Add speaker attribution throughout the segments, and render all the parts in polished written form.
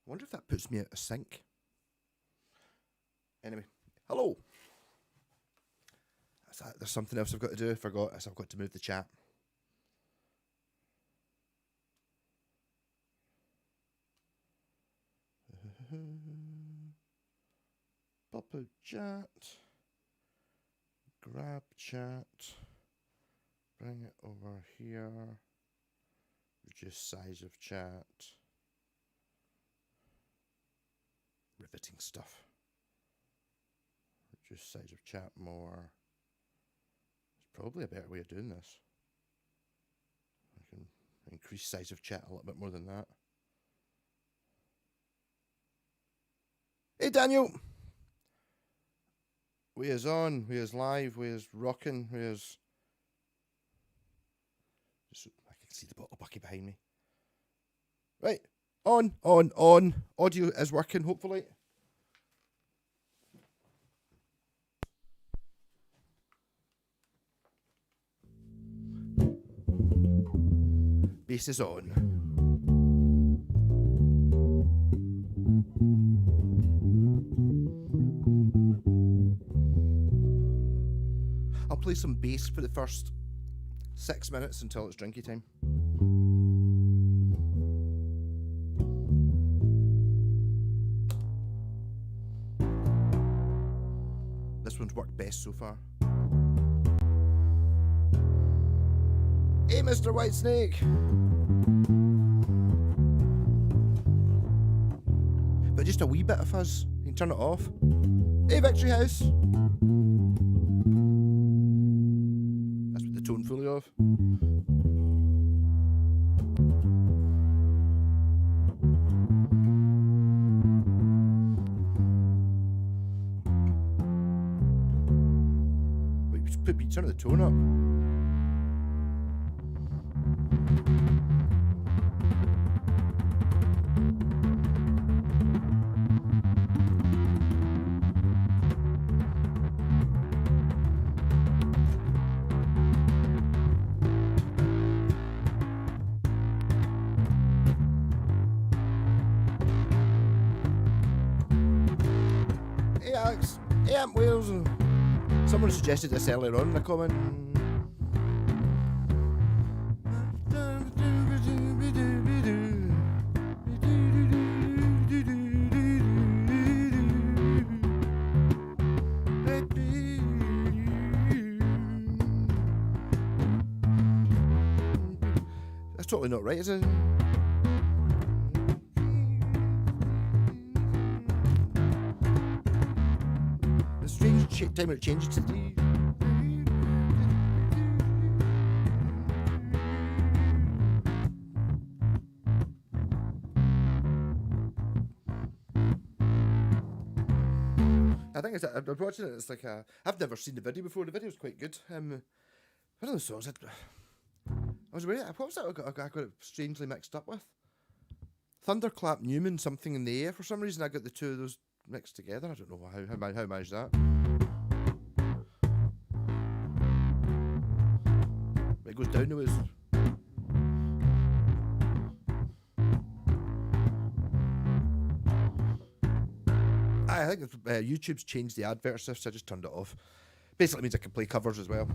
Speaker 1: wonder if that puts me out of sync. Anyway, hello. There's something else I've got to do. I forgot. I've got to move the chat. Pop out chat. Grab chat. Bring it over here. Reduce size of chat. Riveting stuff. Reduce size of chat more. There's probably a better way of doing this. I can increase size of chat a little bit more than that. Hey Daniel! We is on, we is live, we is rocking, we is... I can see the bottle bucket behind me. Right, on. Audio is working, hopefully. Bass is on. I'll play some bass for the first 6 minutes until it's drinky time. This one's worked best so far. Hey, Mr. Whitesnake! But just a wee bit of fuzz. You can turn it off. Hey, Victory House! That's with the tone fully off. Wait, you turn the tone up. Wales. Someone suggested this earlier on in a comment. That's totally not right, is it? Time it changes to the... I think I was watching it. It's like I've never seen the video before. The video's quite good. One of those songs I was waiting. What was that? I got it strangely mixed up with. Thunderclap Newman, something in the air. For some reason, I got the two of those mixed together. I don't know how I managed that. It goes down to his... I think YouTube's changed the advert stuff, so I just turned it off. Basically means I can play covers as well.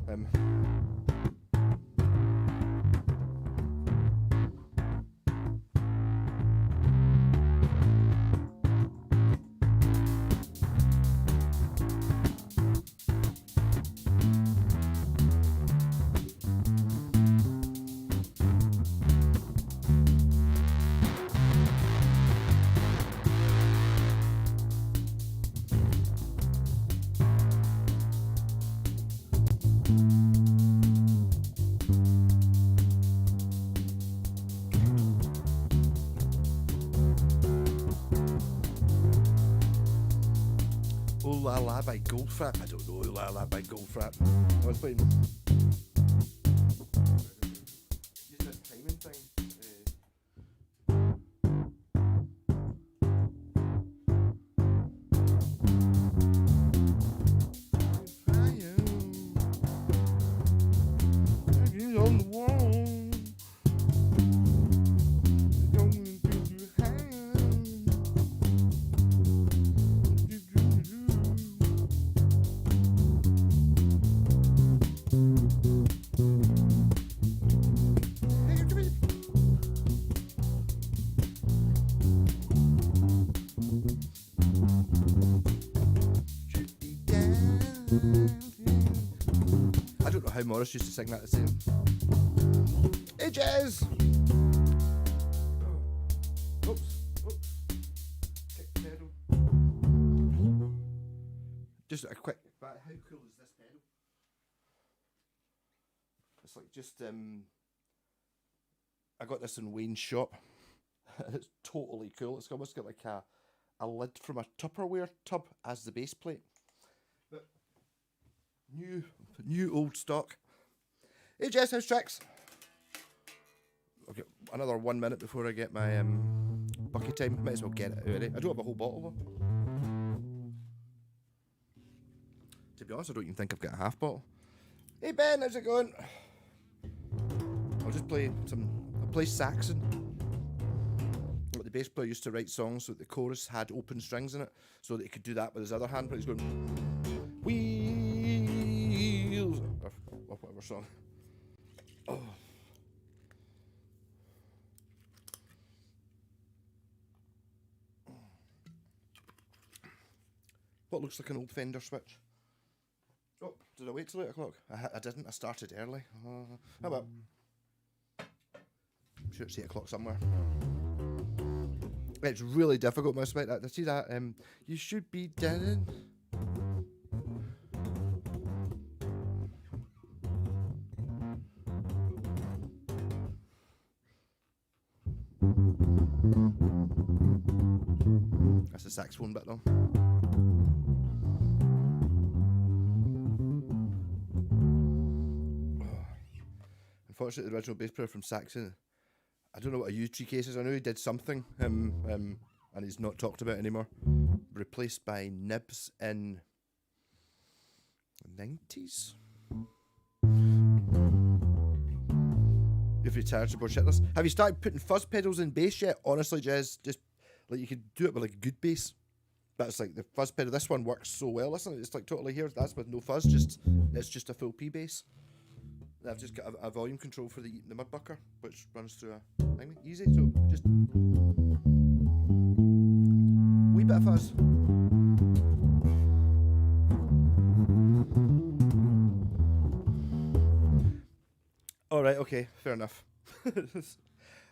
Speaker 1: La La by Goldfrapp. I don't know La La by Goldfrapp. I was playing. Using a timing thing. On the wall. Don't give you hand. Morris used to sing that the same. Hey, Jez! Oops. Kick pedal. Just a quick, but how cool is this pedal? It's like just, I got this in Wayne's shop. It's totally cool. It's almost got like a lid from a Tupperware tub as the base plate. But new old stock. Hey Jess, how's tricks? Okay, another 1 minute before I get my bucket time. Might as well get it already. I don't have a whole bottle though. To be honest, I don't even think I've got a half bottle. Hey Ben, how's it going? I'll just play I'll play Saxon. The bass player used to write songs so that the chorus had open strings in it, so that he could do that with his other hand, but he's going wheels or whatever song. Oh. What looks like an old Fender switch. Oh, did I wait till 8 o'clock? I didn't. I started early. How about? I'm sure it's 8 o'clock somewhere. It's really difficult, my sweat. I see that. You should be dead. That's the saxophone bit, though. Unfortunately, the original bass player from Saxon, I don't know what a U-tree case is. I know he did something, and he's not talked about anymore. Replaced by Nibs in the 90s. You've retired to shitless. Have you started putting fuzz pedals in bass yet? Honestly, Jez, just like you could do it with like a good bass. That's like the fuzz pedal. This one works so well. Listen, it's like totally here. That's with no fuzz. It's just a full P bass. I've just got a volume control for the mudbucker, which runs through a thing. Easy, so just wee bit of fuzz. All right, okay, fair enough.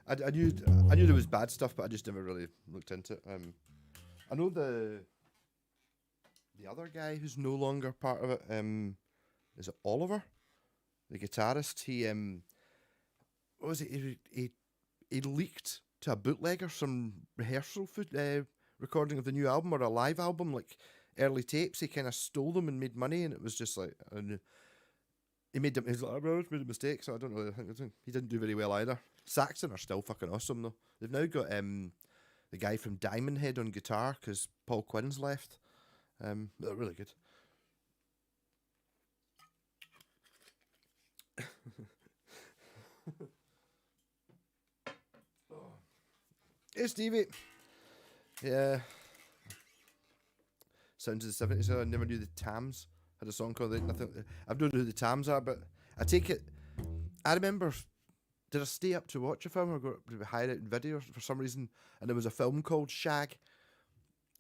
Speaker 1: I knew there was bad stuff, but I just never really looked into it. I know the other guy who's no longer part of it. Is it Oliver? The guitarist, he what was it? He leaked to a bootlegger some rehearsal recording of the new album, or a live album, like early tapes. He kind of stole them and made money, and it was just like he made them. He's like, I made a mistake, so I don't really think he didn't do very well either. Saxon are still fucking awesome though. They've now got the guy from Diamond Head on guitar because Paul Quinn's left. They're really good. Hey Stevie. Yeah. Sounds of the 70s. I never knew the Tams had a song called nothing. I don't know who the Tams are, but I take it. I remember. Did I stay up to watch a film or go to hire it in video for some reason? And there was a film called Shag,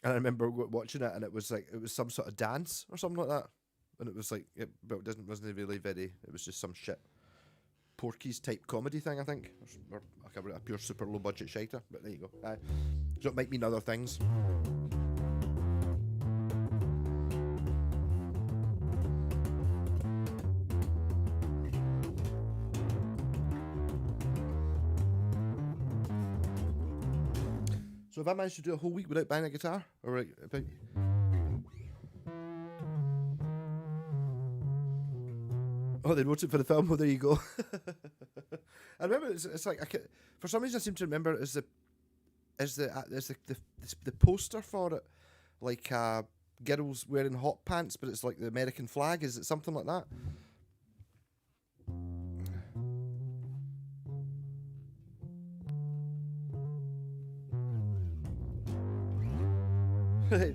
Speaker 1: and I remember watching it, and it was some sort of dance or something like that, and it was like, but it wasn't really very. It was just some shit Porky's type comedy thing, I think, or like a pure super low budget shiter. But there you go. So it might mean other things. So have I managed to do a whole week without buying a guitar? Or like, oh, they wrote it for the film. Well, there you go. I remember it's like for some reason I seem to remember it as the poster for it, like girls wearing hot pants, but it's like the American flag. Is it something like that?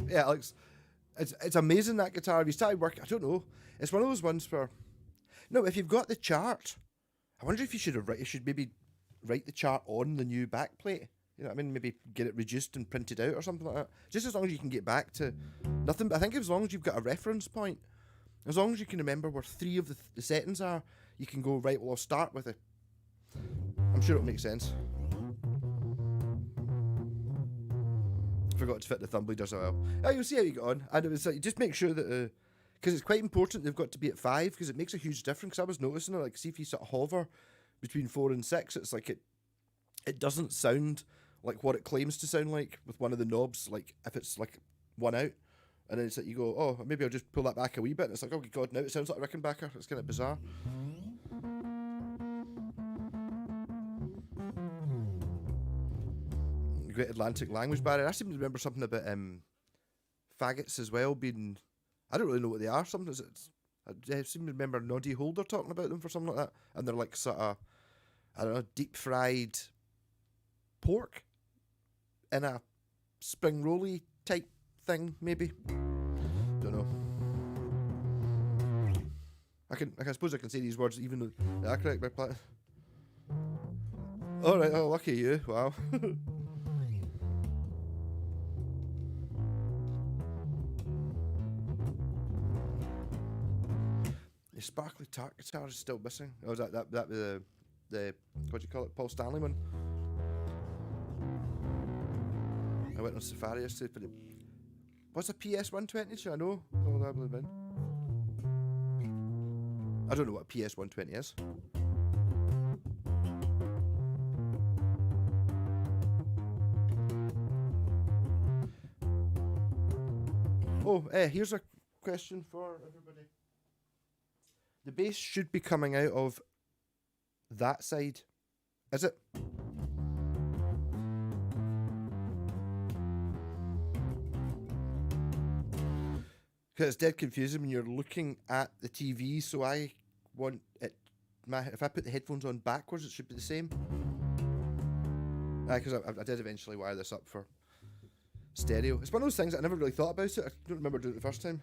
Speaker 1: Yeah, Alex, it's amazing, that guitar. Have you started working? I don't know. It's one of those ones where, no, if you've got the chart, I wonder if you should maybe write the chart on the new backplate. You know what I mean? Maybe get it reduced and printed out or something like that. Just as long as you can get back to nothing. But I think as long as you've got a reference point, As long as you can remember where 3 of the settings are, you can go, right, well, I'll start with it. I'm sure it'll make sense. Forgot to fit the thumb bleed as well. Oh, you'll see how you get on. And it was like, just make sure that, because it's quite important they've got to be at 5, because it makes a huge difference. I was noticing, like, see if you sort of hover between 4 and 6, it's like it doesn't sound like what it claims to sound like with one of the knobs, like if it's like 1 out. And then it's like you go, oh, maybe I'll just pull that back a wee bit. And it's like, oh god, now it sounds like a Rickenbacker. It's kind of bizarre. Great Atlantic Language Barrier. I seem to remember something about faggots as well being... I don't really know what they are. Sometimes I seem to remember Noddy Holder talking about them for something like that. And they're like sort of, I don't know, deep fried pork in a spring rolly type thing, maybe. Don't know. I suppose I can say these words even though they are correct by Platt. Alright, oh, lucky you. Wow. The sparkly tart guitar is still missing. Oh, is that the what do you call it? Paul Stanley one? I went on Safari yesterday, but what's a PS120? Should I know? Oh, that would have been. I don't know what a PS120 is. Oh, here's a question for everybody. The bass should be coming out of that side. Is it? Because it's dead confusing when you're looking at the TV, so I want it... if I put the headphones on backwards, it should be the same. Because I did eventually wire this up for stereo. It's one of those things that I never really thought about it. I don't remember doing it the first time.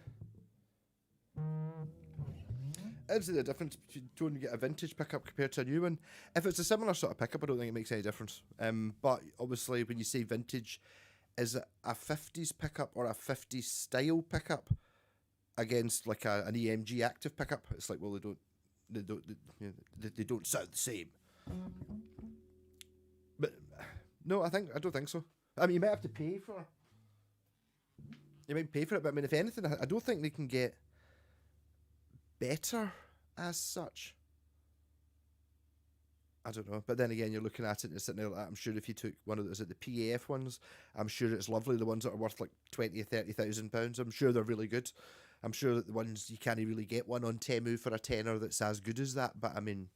Speaker 1: Is there a difference between when you get a vintage pickup compared to a new one? If it's a similar sort of pickup, I don't think it makes any difference. But obviously, when you say vintage, is it a 50s pickup or a 50s style pickup against like an EMG active pickup? It's like, well, they don't sound the same. But no, I don't think so. I mean, you might have to pay for. You might pay for it, but I mean, if anything, I don't think they can get better as such. I don't know, but then again, you're looking at it and you're sitting there like that. I'm sure if you took one of those, the PAF ones, I'm sure it's lovely. The ones that are worth like 20 or 30,000 pounds, I'm sure they're really good. I'm sure that the ones you can't really get one on Temu for a tenner that's as good as that. But I mean,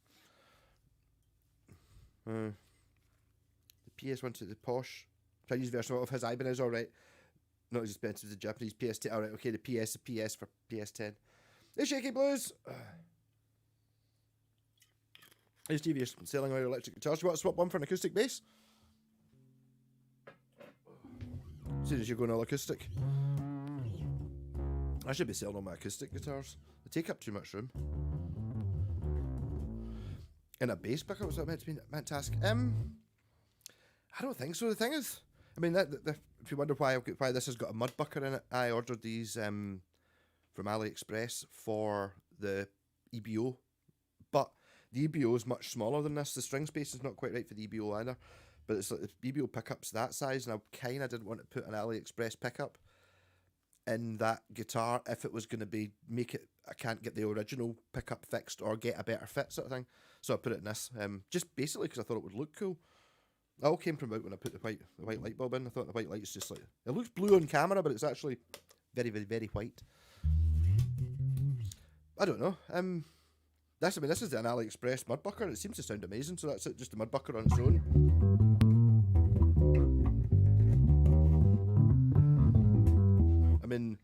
Speaker 1: the PS1 to the posh Chinese version of his Ibanez, all right. Not as expensive as the Japanese PS10. All right, okay, the PS for PS10. Hey, Shaky Blues. Hey, Steve, you're selling all your electric guitars. You want to swap one for an acoustic bass? As soon as you're going all acoustic. I should be selling all my acoustic guitars. They take up too much room. And a bass pickup, was that meant to ask? I don't think so. The thing is, I mean, if you wonder why this has got a mud bucker in it, I ordered these from AliExpress for the EBO, but the EBO is much smaller than this. The string space is not quite right for the EBO either, but it's like the EBO pickup's that size, and I kind of didn't want to put an AliExpress pickup in that guitar if it was going to I can't get the original pickup fixed or get a better fit sort of thing. So I put it in this, just basically because I thought it would look cool. It all came from out when I put the white light bulb in. I thought the white light's just like, it looks blue on camera, but it's actually very, very, very white. I don't know. This is an AliExpress mudbucker. It seems to sound amazing. So that's it, just a mudbucker on its own. I mean,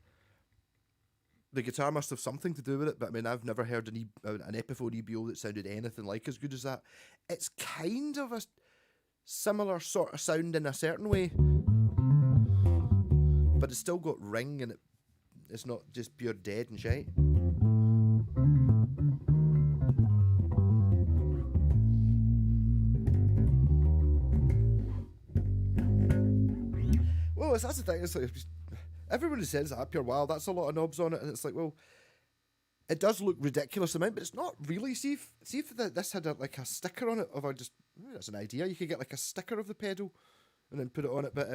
Speaker 1: the guitar must have something to do with it, but I mean, I've never heard an Epiphone EBO that sounded anything like as good as that. It's kind of a similar sort of sound in a certain way, but it's still got ring and it's not just pure dead and shite. Well, that's the thing. It's like everybody says that Pure Wild, that's a lot of knobs on it, and it's like, well, It does look ridiculous amount, but it's not really. See if this had like a sticker on it, of that's an idea. You could get like a sticker of the pedal, and then put it on it. But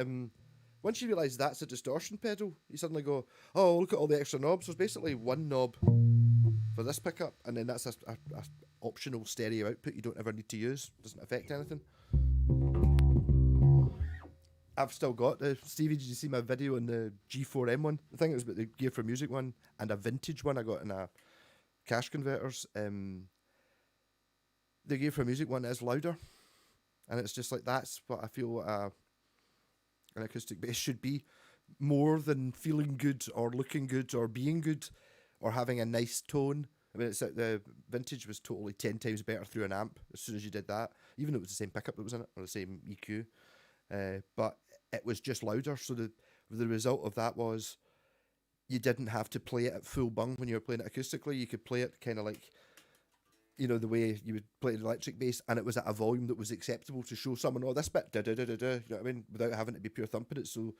Speaker 1: once you realise that's a distortion pedal, you suddenly go, oh, look at all the extra knobs. There's basically one knob for this pickup, and then that's a optional stereo output you don't ever need to use. Doesn't affect anything. I've still got Stevie, did you see my video on the G4M one? I think it was about the Gear for Music one, and a vintage one I got in a Cash Converters. The Gear for Music one is louder, and it's just like, that's what I feel an acoustic bass should be, more than feeling good or looking good or being good or having a nice tone. I mean, it's like the vintage was totally 10 times better through an amp as soon as you did that, even though it was the same pickup that was in it, or the same EQ. But it was just louder, so the result of that was you didn't have to play it at full bung when you were playing it acoustically. You could play it kind of like, you know, the way you would play an electric bass, and it was at a volume that was acceptable to show someone, oh, this bit, da da da da da, you know what I mean, without having to be pure thumping it. So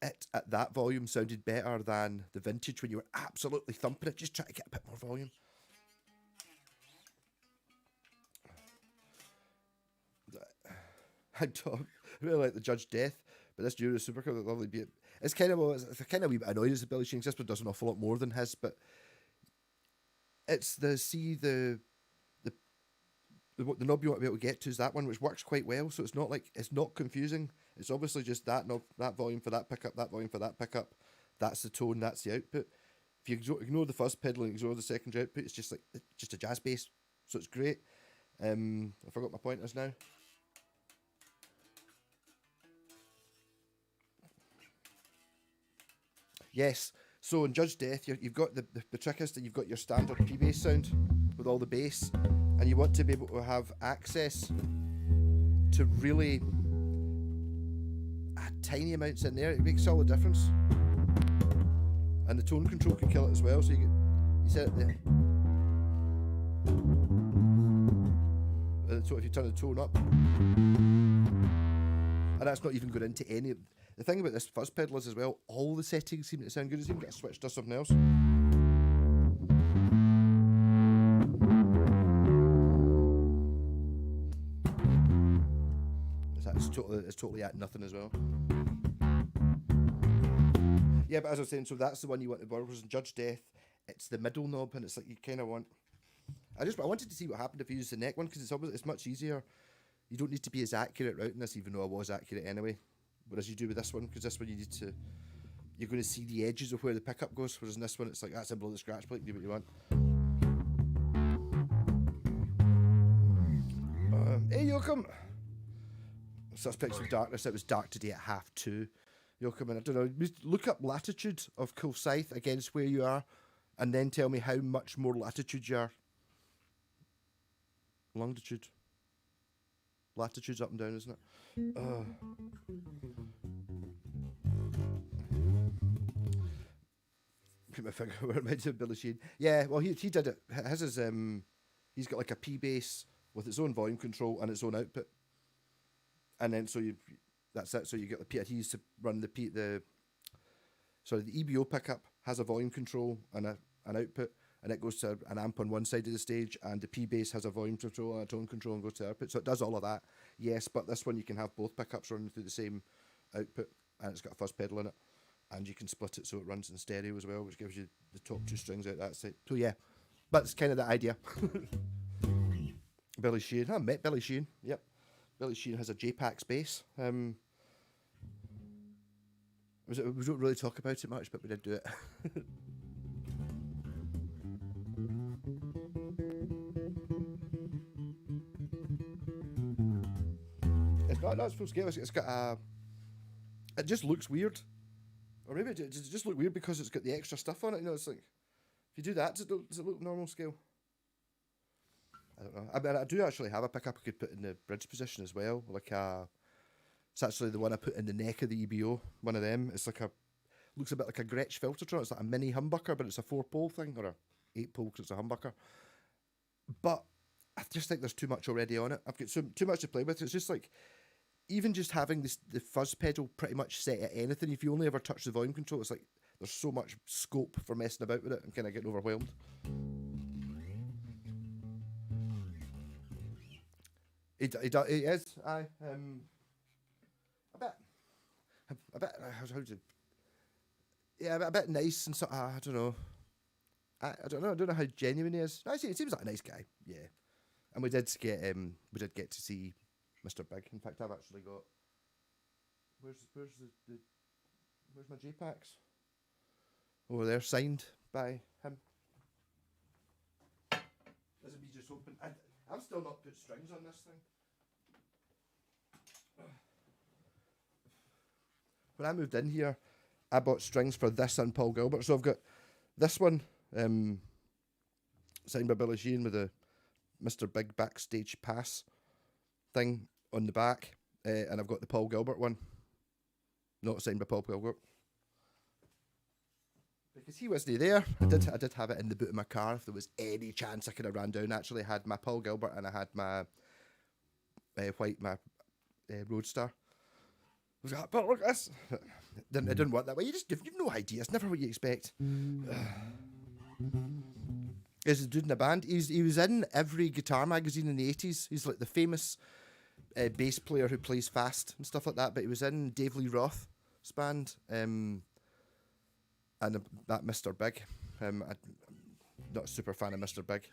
Speaker 1: it at that volume sounded better than the vintage when you were absolutely thumping it, just trying to get a bit more volume. I really like the Judge Death, but this Euro Supercar, the lovely beat. It's kind of a wee bit annoyed as a Billy Sheehan. This one does an awful lot more than his, but it's the knob you want to be able to get to is that one, which works quite well. So it's not confusing. It's obviously just that knob, that volume for that pickup, that volume for that pickup. That's the tone, that's the output. If you ignore the first pedal and ignore the secondary output, it's just a jazz bass. So it's great. I forgot my pointers now. Yes, so in Judge Death, you've got the trick is that you've got your standard P-bass sound with all the bass, and you want to be able to have access to really tiny amounts in there. It makes all the difference, and the tone control can kill it as well. So you set it there, and so if you turn the tone up, and that's not even going into any. The thing about this fuzz pedal is as well, all the settings seem to sound good. It seems to get switched to something else. It's totally at nothing as well. Yeah, but as I was saying, so that's the one you want to borrow. Whereas in Judge Death, it's the middle knob, and it's like you kind of want. I wanted to see what happened if you use the neck one, because it's much easier. You don't need to be as accurate routing this, even though I was accurate anyway. Whereas you do with this one, because this one you're going to see the edges of where the pickup goes, whereas in this one it's like, that's below the scratch plate, do what you want. Hey Joachim! Suspects of Darkness, it was dark today at 2:30. Joachim, and I don't know, look up latitude of Kilsyth against where you are, and then tell me how much more latitude you are. Longitude. Latitude's up and down, isn't it? Put my finger where it reminds me of Billy Sheehan. Yeah, well, he did it. His is he's got like a P bass with its own volume control and its own output, and then that's it. So you get the P. He used to run the EBO pickup has a volume control and an output, and it goes to an amp on one side of the stage, and the P bass has a volume control and a tone control and goes to the output. So it does all of that. Yes, but this one you can have both pickups running through the same output, and it's got a fuzz pedal in it, and you can split it so it runs in stereo as well, which gives you the top two strings out that side. So yeah, but it's kind of the idea. Billy Sheehan, I met Billy Sheehan. Yep, Billy Sheehan has a J-Pax bass. We don't really talk about it much, but we did do it. It's full scale. It's got a. It just looks weird, or maybe it just look weird because it's got the extra stuff on it. You know, it's like if you do that, does it look normal scale? I don't know. I mean, I do actually have a pickup I could put in the bridge position as well. It's actually the one I put in the neck of the EBO. One of them. It's like looks a bit like a Gretsch Filtertron. It's like a mini humbucker, but it's a 4-pole thing or a 8-pole because it's a humbucker. But I just think there's too much already on it. I've got too much to play with. It's just like, even just having the fuzz pedal pretty much set at anything, if you only ever touch the volume control, it's like there's so much scope for messing about with it and kind of getting overwhelmed. He is. A bit. How do you? Yeah, a bit nice and sort of. I don't know. I don't know. I don't know how genuine he is. Actually, he seems like a nice guy. Yeah, and we did get to see Mr. Big. In fact, I've actually got. Where's my JPACs? Over there, signed by him. This would be just open. I've still not put strings on this thing. When I moved in here, I bought strings for this and Paul Gilbert. So I've got this one, signed by Billie Jean with a Mr. Big backstage pass thing on the back, and I've got the Paul Gilbert one, not signed by Paul Gilbert. Because he wasn't there. I did have it in the boot of my car. If there was any chance I could have ran down, actually had my Paul Gilbert and I had my Roadster. I was like, but look at this. It didn't work that way. You've no idea. It's never what you expect. He's a dude in a band. He was in every guitar magazine in the 80s. He's like the famous bass player who plays fast and stuff like that. But he was in Dave Lee Roth's band. And that Mr. Big. I'm not a super fan of Mr. Big.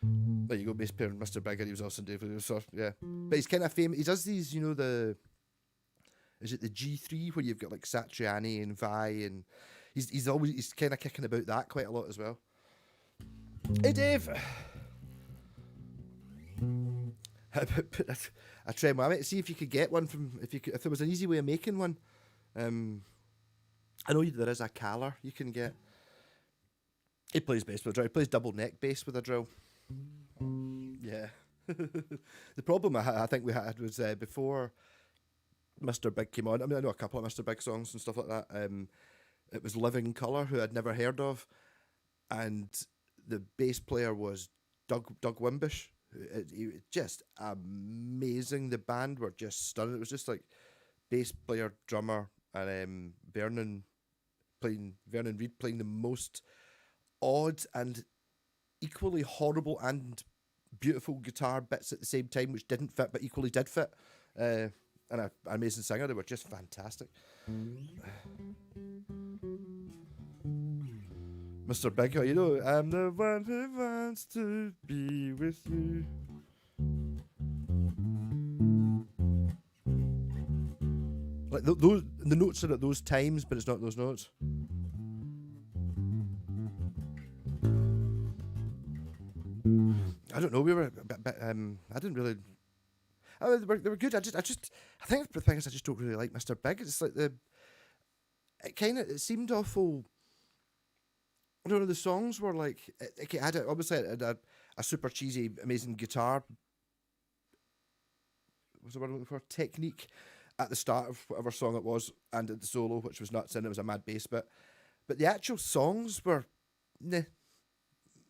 Speaker 1: There you go, bass player Mr. Big, and he was also in Dave Lee Roth. So, yeah. But he's kind of famous. He does these, is it the G3 where you've got like Satriani and Vi, and he's kind of kicking about that quite a lot as well. Hey Dave, I tried my mate to see if you could get one from if there was an easy way of making one. I know there is a Caller you can get. He plays bass with a drill. He plays double neck bass with a drill. Yeah. The problem I think we had was before Mr. Big came on. I mean, I know a couple of Mr. Big songs and stuff like that. It was Living Colour, who I'd never heard of, and the bass player was Doug Wimbish. He was just amazing. The band were just stunning. It was just like bass player, drummer, and Vernon Reid playing the most odd and equally horrible and beautiful guitar bits at the same time, which didn't fit but equally did fit. And an amazing singer. They were just fantastic. Mr. Big, I'm the one who wants to be with you. Like the notes are at those times, but it's not those notes. I don't know. We were a bit I didn't really. Oh, they were good. I think the thing is I just don't really like Mr. Big. It's like it seemed awful. I don't know. The songs were like it had obviously it had a super cheesy, amazing guitar. What's the word I'm looking for? Technique at the start of whatever song it was, and at the solo, which was nuts, and it was a mad bass bit. But the actual songs were, nah.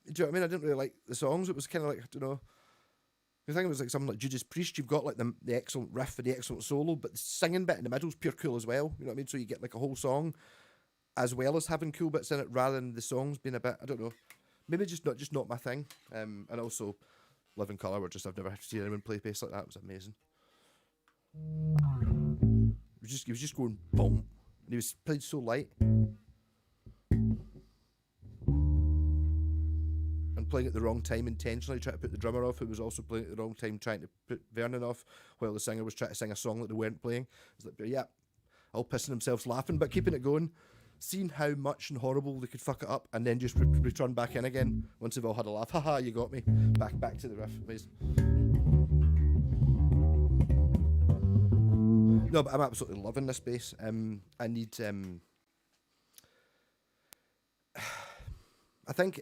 Speaker 1: Do you know what I mean? I didn't really like the songs. It was kind of like, I don't know. I think it was like something like Judas Priest. You've got like the excellent riff and the excellent solo, but the singing bit in the middle is pure cool as well. You know what I mean? So you get like a whole song as well as having cool bits in it, rather than the songs being a bit, I don't know, maybe just not my thing. And also, Living Colour, I've never seen anyone play bass like that. It was amazing. He was just going boom, and he was played so light. Playing at the wrong time intentionally, trying to put the drummer off, who was also playing at the wrong time, trying to put Vernon off, while the singer was trying to sing a song that they weren't playing. It's like, yeah, all pissing themselves laughing, but keeping it going, seeing how much and horrible they could fuck it up, and then just return back in again once they've all had a laugh. Haha, you got me. Back to the riff. Amazing. No, but I'm absolutely loving this bass. I need. I think.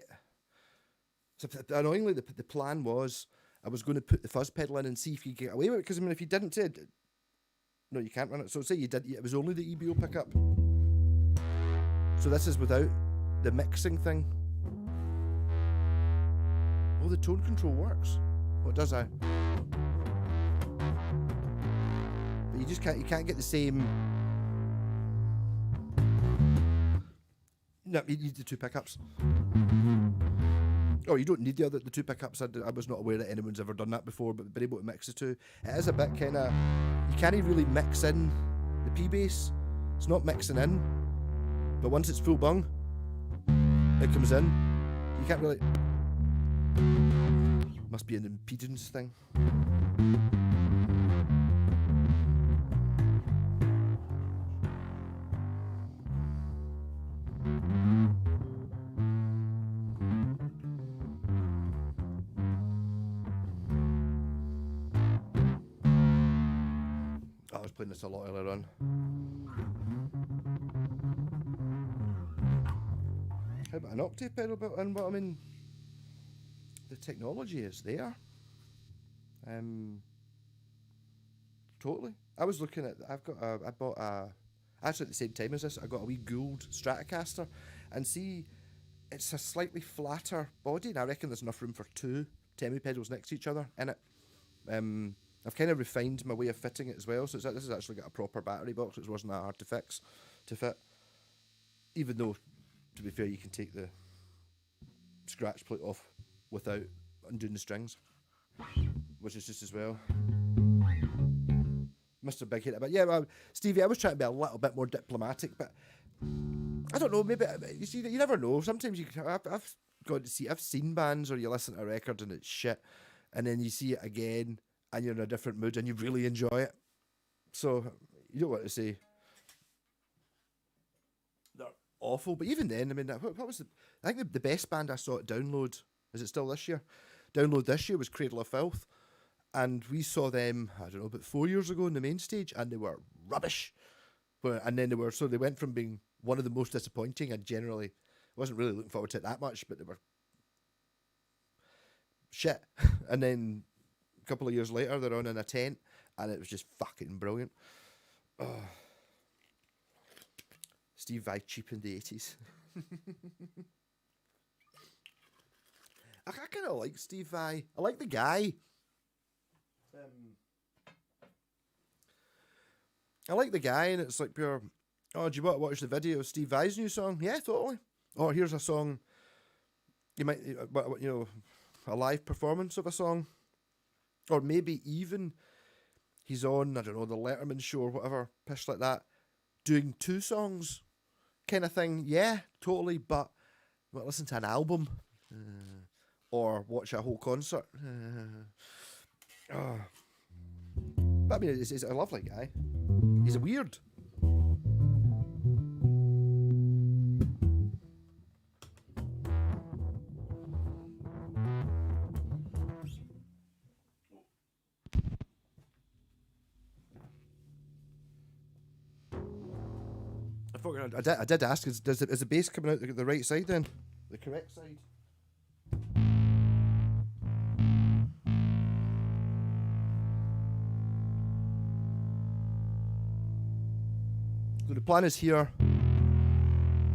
Speaker 1: So annoyingly, the plan was I was going to put the fuzz pedal in and see if you could get away with it. Because I mean, if you didn't say it, no, you can't run it. So say you did, it was only the EBO pickup. So this is without the mixing thing. Oh, the tone control works. What does I? But you just can't. You can't get the same. No, you need the two pickups. Oh, you don't need the two pickups. I was not aware that anyone's ever done that before, but been able to mix the two. It is a bit kind of, you can't really mix in the P bass. It's not mixing in, but once it's full bung, it comes in. You can't really. Must be an impedance thing. I was playing this a lot earlier on. How about an octave pedal? But I mean, the technology is there. Totally. I was looking at. I bought a. Actually, at the same time as this, I got a wee Gould Stratocaster, and see, it's a slightly flatter body, and I reckon there's enough room for two Temu pedals next to each other in it. I've kind of refined my way of fitting it as well, so this has actually got a proper battery box, which wasn't that hard to fit. Even though, to be fair, you can take the scratch plate off without undoing the strings, which is just as well. Mr. Big Hit, but yeah, well, Stevie, I was trying to be a little bit more diplomatic, but I don't know. Maybe you see, you never know. Sometimes I've seen bands, or you listen to a record and it's shit, and then you see it again and you're in a different mood and you really enjoy it. So you don't want to say they're awful, but even then, I mean, what was I think the best band I saw at Download, is it still this year? Download this year was Cradle of Filth. And we saw them, I don't know, about 4 years ago on the main stage, and they were rubbish. And then they went from being one of the most disappointing, and generally wasn't really looking forward to it that much, but they were shit. And then a couple of years later, they're on in a tent, and it was just fucking brilliant. Oh. Steve Vai cheapened the 80s. I kind of like Steve Vai. I like the guy. I like the guy, and it's like pure. Oh, do you want to watch the video of Steve Vai's new song? Yeah, totally. Or here's a song. You might, a live performance of a song, or maybe even he's on, I don't know, the Letterman show or whatever, pish like that, doing two songs, kind of thing. Yeah, totally. But listen to an album, or watch a whole concert. But I mean, he's a lovely guy. He's a weird. I did ask, is the bass coming out the right side then? The correct side? So the plan is here,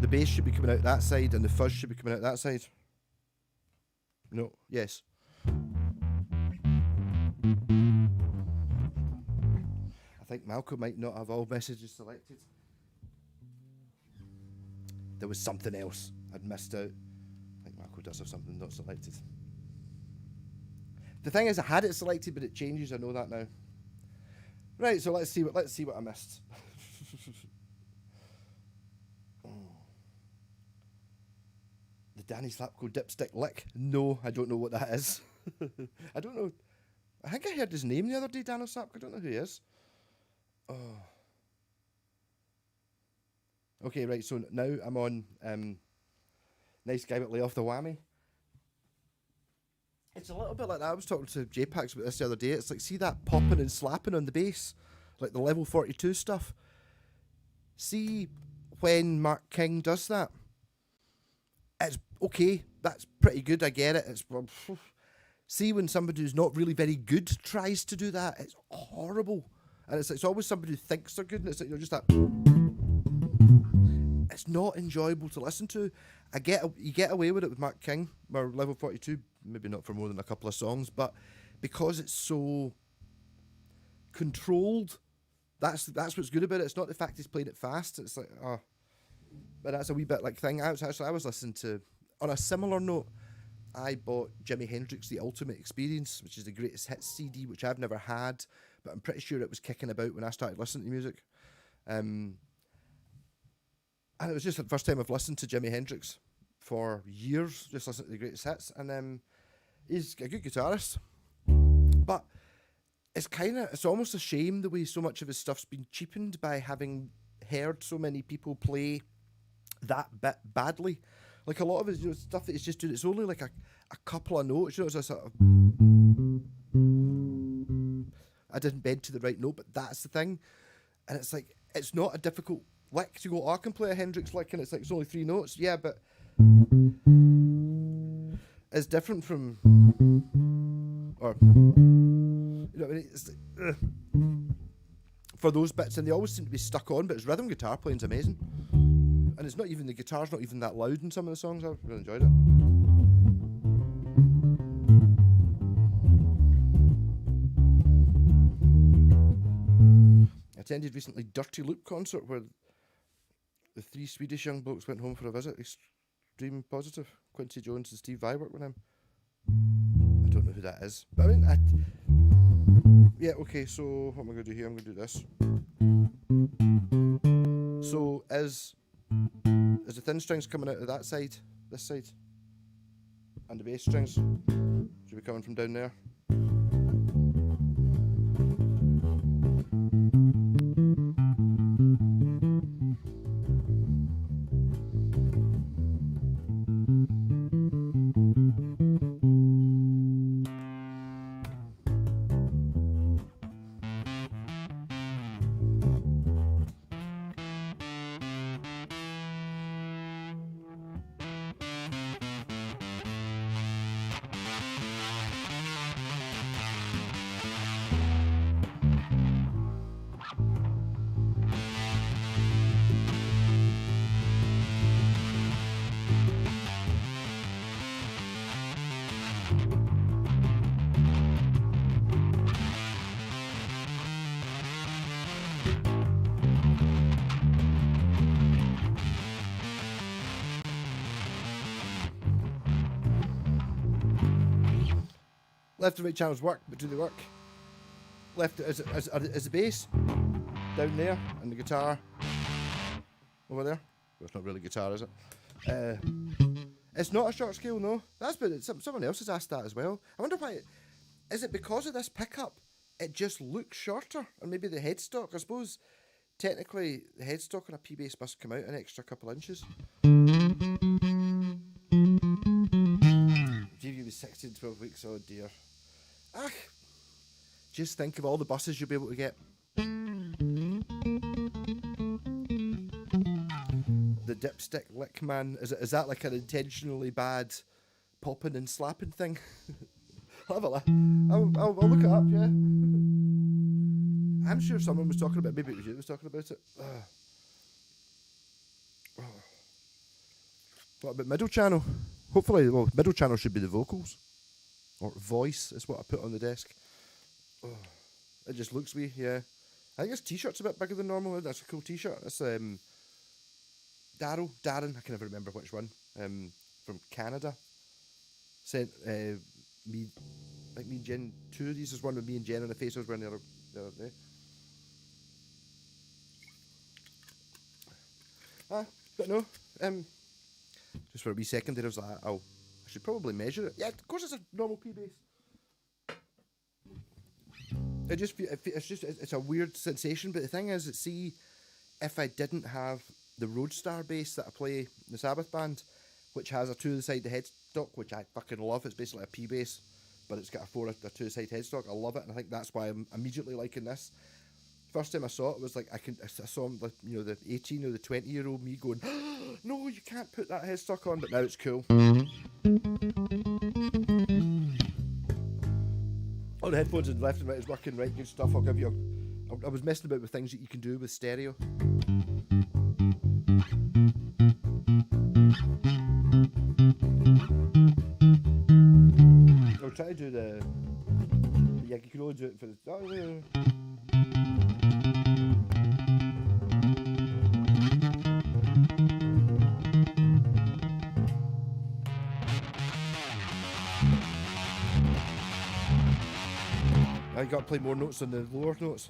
Speaker 1: the bass should be coming out that side and the fuzz should be coming out that side. No, yes. I think Malcolm might not have all messages selected. There was something else I'd missed out. I think Malcolm does have something not selected. The thing is, I had it selected, but it changes. I know that now. Right, so let's see what I missed. The Danny Slapko dipstick lick. No, I don't know what that is. I don't know. I think I heard his name the other day, Danny Slapko. I don't know who he is. Oh. Okay, right, so now I'm on Nice Guy but Lay Off the Whammy. It's a little bit like that. I was talking to JPax about this the other day. It's like, see that popping and slapping on the bass? Like the level 42 stuff. See when Mark King does that? It's okay. That's pretty good. I get it. See when somebody who's not really very good tries to do that? It's horrible. And it's always somebody who thinks they're good, and it's like, just that. It's not enjoyable to listen to. You get away with it with Mark King, or level 42, maybe not for more than a couple of songs, but because it's so controlled, that's what's good about it. It's not the fact he's playing it fast. It's like, but that's a wee bit like thing. I was listening to, on a similar note, I bought Jimi Hendrix The Ultimate Experience, which is the greatest hits CD, which I've never had, but I'm pretty sure it was kicking about when I started listening to music. And it was just the first time I've listened to Jimi Hendrix for years, just listening to the greatest hits. And he's a good guitarist, but it's almost a shame the way so much of his stuff's been cheapened by having heard so many people play that bit badly. Like a lot of his stuff that he's just doing, it's only like a couple of notes, it's a sort of, I didn't bend to the right note, but that's the thing. And it's like, it's not a difficult lick to go, oh, I can play a Hendrix lick and it's like, it's only 3 notes. Yeah, but it's different from, or, you know what I mean? It's like, for those bits, and they always seem to be stuck on, but his rhythm guitar playing's amazing. And it's not even, the guitar's not even that loud in some of the songs. I've really enjoyed it. I attended recently Dirty Loop concert where the 3 Swedish young blokes went home for a visit. Extreme positive. Quincy Jones and Steve Vai worked with him. I don't know who that is. But I mean, yeah, okay, so what am I going to do here? I'm going to do this. So is the thin strings coming out of that side, this side? And the bass strings should be coming from down there. Left and right channels work, but do they work? Left is the bass down there, and the guitar over there. Well, it's not really guitar, is it? It's not a short scale, no. That's been someone else has asked that as well. I wonder why. Is it because of this pickup? It just looks shorter, or maybe the headstock. I suppose technically the headstock on a P bass must come out an extra couple inches. Give you 16, 12 weeks. Oh dear. Ah, just think of all the buses you'll be able to get. The dipstick lick man, is that like an intentionally bad popping and slapping thing? I'll look it up, yeah. I'm sure someone was talking about, maybe it was you that was talking about it. What about middle channel? Hopefully, well, middle channel should be the vocals. Or voice is what I put on the desk. Oh, it just looks wee, yeah. I think this t-shirt's a bit bigger than normal. That's a cool t-shirt. It's Darren, I can never remember which one. From Canada. Sent me, like me and Jen, 2 of these. There's one with me and Jen on the face I was wearing the other day. But no, just for a wee second there, I was like, I should probably measure it. Yeah, of course it's a normal P bass. It's a weird sensation, but the thing is, see, if I didn't have the Roadstar bass that I play in the Sabbath band, which has a 2-side headstock, which I fucking love. It's basically a P bass, but it's got a 2-side headstock. I love it, and I think that's why I'm immediately liking this. First time I saw it was like I saw the 18 or the 20-year-old me going, oh, no, you can't put that headstock on, but now it's cool. All the headphones and left and right is working right, good stuff. I'll give you I was messing about with things that you can do with stereo. I'll try to do the yeah, you can only do it for the you got to play more notes on the lower notes.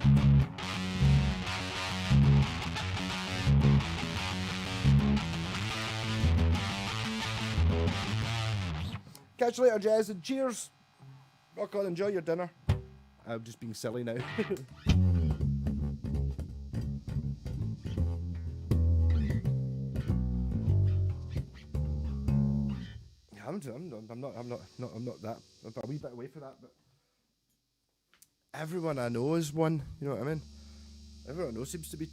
Speaker 1: Catch you later, Jez, and cheers. Rock on, enjoy your dinner. I'm just being silly now. I'm not that. I'm a wee bit away from that, but everyone I know is one. You know what I mean? Everyone I know seems to be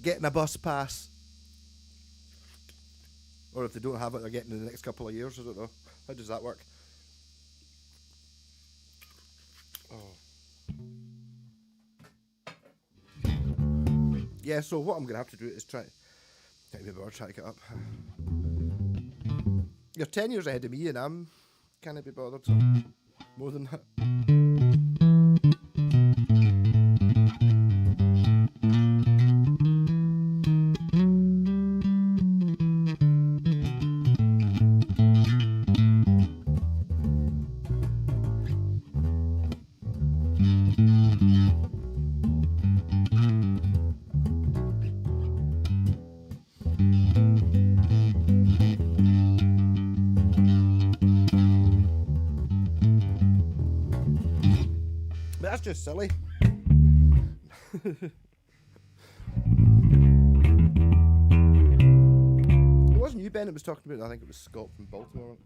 Speaker 1: getting a bus pass, or if they don't have it, they're getting it in the next couple of years. I don't know. How does that work? Oh. Yeah. So what I'm gonna have to do is try. Maybe I'll try to get up. You're 10 years ahead of me, and I'm can't be bothered. So more than that. That's just silly. It wasn't you, Ben, that was talking about it. I think it was Scott from Baltimore.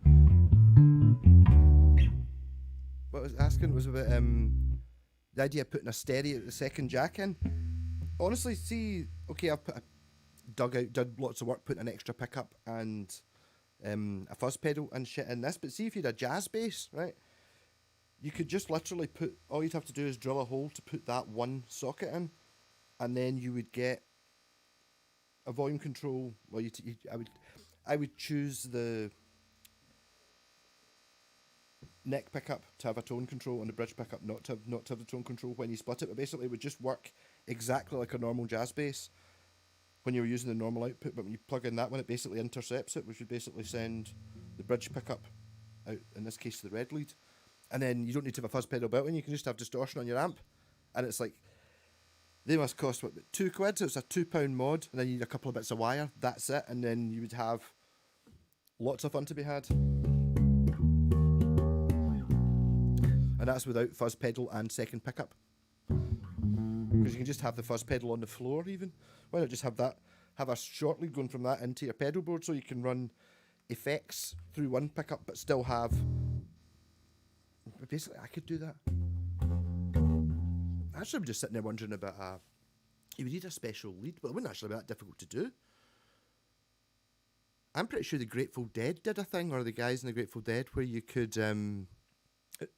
Speaker 1: What I was asking was about the idea of putting a stereo, the second jack in. Honestly, see, okay, I've done lots of work putting an extra pickup and a fuzz pedal and shit in this, but see if you had a jazz bass, right? You could just literally put, all you'd have to do is drill a hole to put that one socket in, and then you would get a volume control. Well, I would choose the neck pickup to have a tone control and the bridge pickup not to have the tone control when you split it. But basically, it would just work exactly like a normal jazz bass when you're using the normal output. But when you plug in that one, it basically intercepts it, which would basically send the bridge pickup out, in this case, the red lead. And then you don't need to have a fuzz pedal built in, you can just have distortion on your amp. And it's like, they must cost, what, £2? So it's a £2 mod, and then you need a couple of bits of wire, that's it. And then you would have lots of fun to be had. And that's without fuzz pedal and second pickup. Because you can just have the fuzz pedal on the floor even. Why not just have that, have a short lead going from that into your pedal board, so you can run effects through one pickup but still have... Basically, I could do that. Actually, I'm just sitting there wondering about you would need a special lead, but it wouldn't actually be that difficult to do. I'm pretty sure the Grateful Dead did a thing, or the guys in the Grateful Dead, where you could, the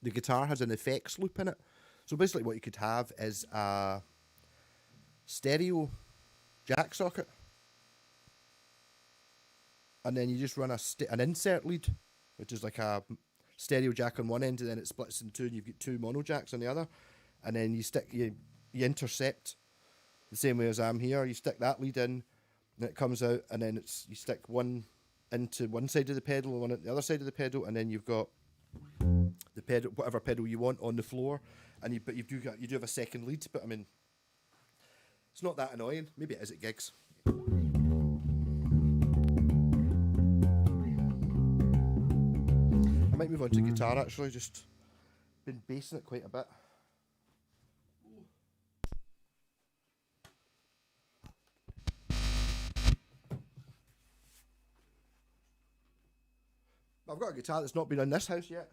Speaker 1: guitar has an effects loop in it. So basically what you could have is a stereo jack socket, and then you just run an insert lead, which is like a stereo jack on one end, and then it splits in two, and you've got two mono jacks on the other, and then you intercept the same way as I'm here. You stick that lead in, and it comes out, and then you stick one into one side of the pedal, and one at the other side of the pedal, and then you've got the pedal, whatever pedal you want, on the floor, and you do have a second lead. But I mean, it's not that annoying. Maybe it is at gigs. I might move on to guitar actually, just been bassing it quite a bit. I've got a guitar that's not been in this house yet.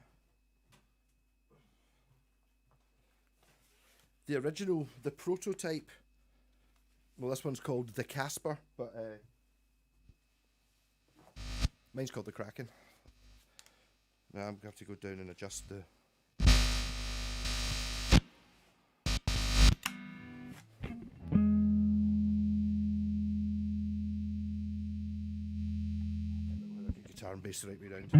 Speaker 1: The original, the prototype, well, this one's called the Casper, but mine's called the Kraken. Now I'm going to have to go down and adjust the... guitar and bass the right way round.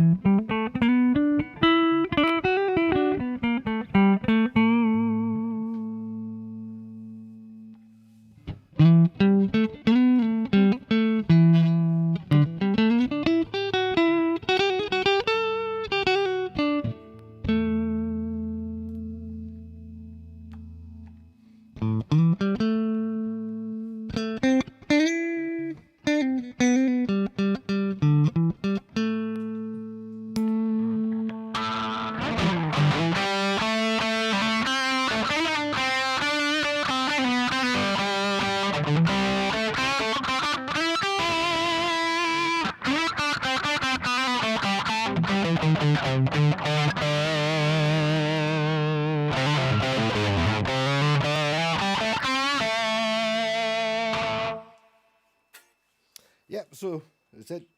Speaker 1: Yep, so it's it.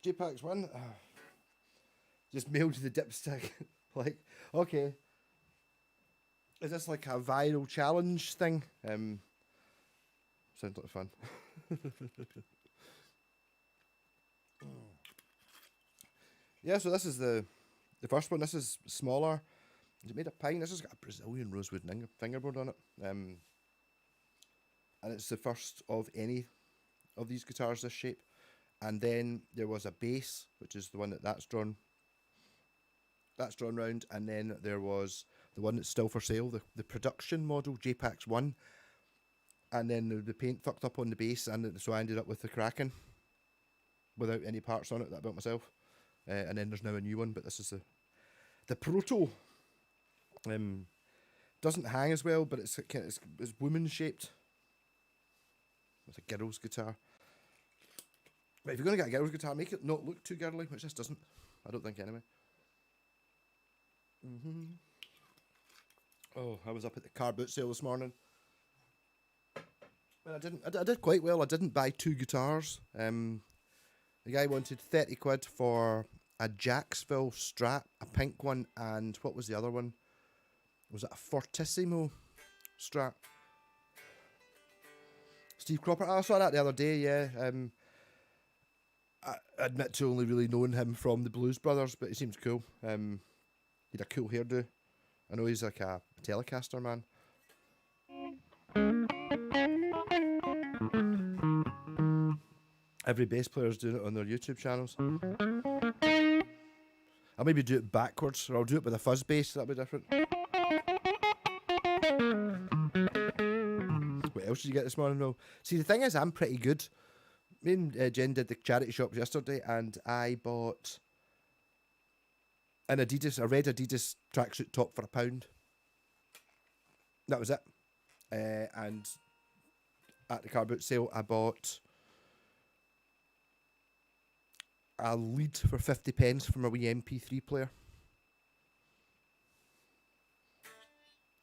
Speaker 1: JPAX 1. Just mailed to the dipstick. Like, okay. Is this like a viral challenge thing? Sounds like fun. Yeah, so this is the first one. This is smaller. Is it made of pine? This has got a Brazilian rosewood fingerboard on it. And it's the first of any of these guitars this shape. And then there was a bass, which is the one that's drawn. That's drawn round, and then there was the one that's still for sale, the production model JPAX 1, and then the paint fucked up on the base, and so I ended up with the Kraken without any parts on it that I built myself. And then there's now a new one, but this is the proto. Doesn't hang as well, but it's woman shaped. It's a girl's guitar. But if you're going to get a girl's guitar, make it not look too girly, which this doesn't. I don't think anyway. Oh, I was up at the car boot sale this morning. Well, I did quite well. I didn't buy 2 guitars. The guy wanted 30 quid for a Jacksville Strat, a pink one, and what was the other one? Was it a Fortissimo Strat? Steve Cropper. I saw that the other day, yeah. I admit to only really knowing him from the Blues Brothers, but he seems cool. He had a cool hairdo. I know he's like a Telecaster man. Every bass player's doing it on their YouTube channels. I'll maybe do it backwards, or I'll do it with a fuzz bass, that'll be different. What else did you get this morning, though? See, the thing is, I'm pretty good. Me and Jen did the charity shops yesterday, and I bought a red Adidas tracksuit top for £1. That was it. And at the car boot sale, I bought a lead for 50p from a wee MP3 player.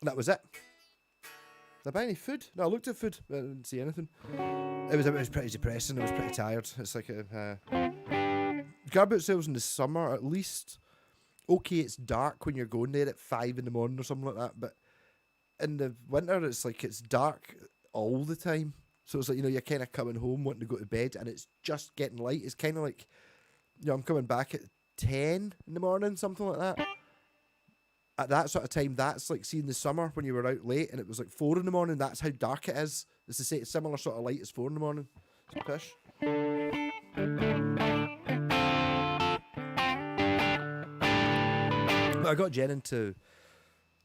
Speaker 1: And that was it. Did I buy any food? No, I looked at food, but I didn't see anything. It was pretty depressing. I was pretty tired. It's like car boot sales in the summer, at least. Okay, it's dark when you're going there at 5 in the morning or something like that, but in the winter, it's like it's dark all the time. So it's like, you're kind of coming home wanting to go to bed, and it's just getting light. It's kind of like, I'm coming back at 10 in the morning, something like that. At that sort of time, that's like, see, in the summer when you were out late and it was like 4 in the morning, that's how dark it is. It's the same, similar sort of light as 4 in the morning. It's pish. But I got Jen into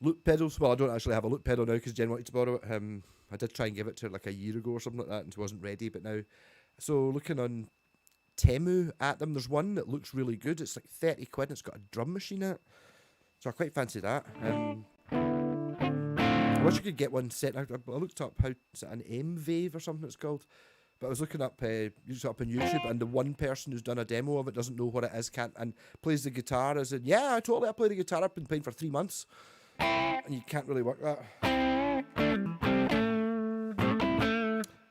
Speaker 1: loop pedals. Well, I don't actually have a loop pedal now because Jen wanted to borrow it. I did try and give it to her like a year ago or something like that, and she wasn't ready. But now, so looking on Temu at them, there's one that looks really good. It's like 30 quid and it's got a drum machine in it. So I quite fancy that. I wish I could get one set. I looked up is it an M-Wave or something it's called. But I was looking up, on YouTube, and the one person who's done a demo of it doesn't know what it is, and plays the guitar as in, I play the guitar. I've been playing for 3 months. And you can't really work that.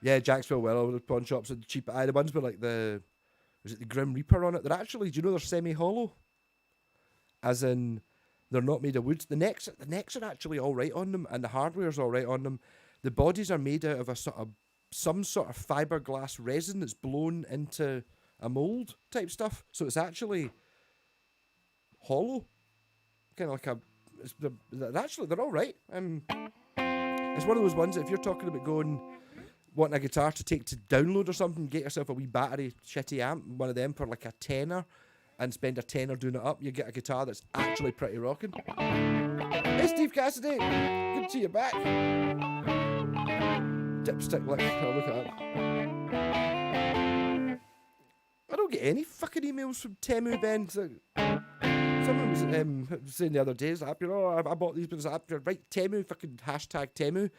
Speaker 1: Yeah, Jacksville Willow, the pawn shops are cheap. The ones with like was it the Grim Reaper on it? They're actually, do you know they're semi-hollow? As in, they're not made of wood. The necks are actually all right on them, and the hardware's all right on them. The bodies are made out of some sort of fiberglass resin that's blown into a mold type stuff. So it's actually hollow, kind of like they're all right. It's one of those ones that if you're talking about wanting a guitar to take to download or something, get yourself a wee battery shitty amp, one of them for like a tenner, and spend a tenner doing it up, you get a guitar that's actually pretty rocking. Hey, Steve Cassidy, good to see you back. Dipstick lick. Oh, look at that. I don't get any fucking emails from Temu, Ben. Someone was saying the other day, like, I bought these because right, Temu, fucking hashtag Temu.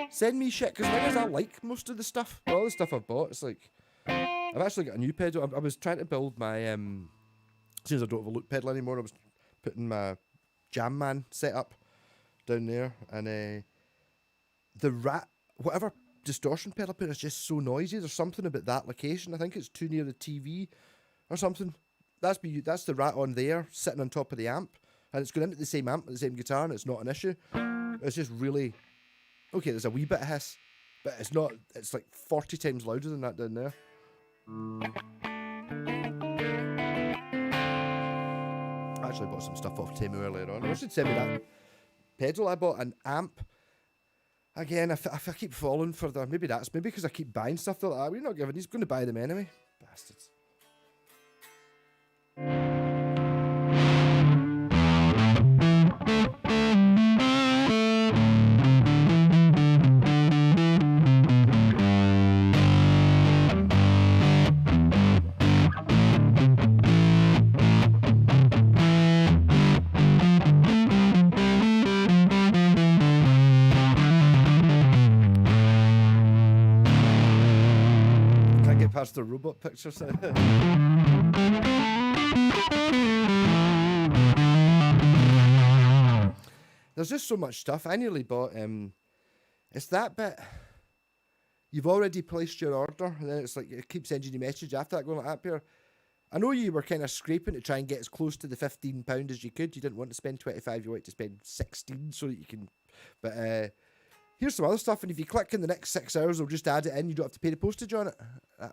Speaker 1: Send me shit, because the thing is, I like most of the stuff. All the stuff I've bought, it's like, I've actually got a new pedal. I was trying to build my, since I don't have a loop pedal anymore, I was putting my Jam Man setup down there, and the whatever distortion pedal I put is just so noisy. There's something about that location. I think it's too near the TV or something. That's the rat on there, sitting on top of the amp, and it's going into the same amp, the same guitar, and it's not an issue. It's just really, okay, there's a wee bit of hiss, but it's not, it's like 40 times louder than that down there. I actually bought some stuff off Temu earlier on. I should send me that pedal. I bought an amp. Again, if I keep falling for the, maybe because I keep buying stuff like that. We're not giving, he's going to buy them anyway. Bastards. Can't get past the robot pictures. There's just so much stuff. I nearly bought, it's that bit, you've already placed your order, and then it's like, it keeps sending you a message after that going like that, Pierre. I know you were kind of scraping to try and get as close to the £15 as you could. You didn't want to spend 25, you wanted to spend 16 so that you can, but here's some other stuff, and if you click in the next 6 hours, they'll just add it in, you don't have to pay the postage on it.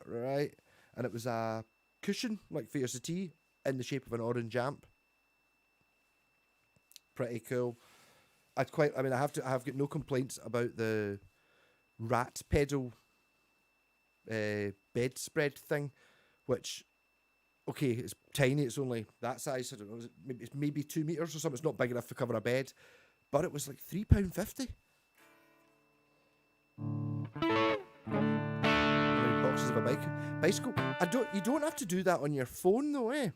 Speaker 1: Right. And it was a cushion, like for your settee, in the shape of an orange amp. Pretty cool. I have got no complaints about the rat pedal bedspread thing, which, okay, it's tiny, it's only that size, I don't know, it's maybe 2 meters or something, it's not big enough to cover a bed, but it was like £3.50. Boxes of a bicycle. You don't have to do that on your phone though, eh?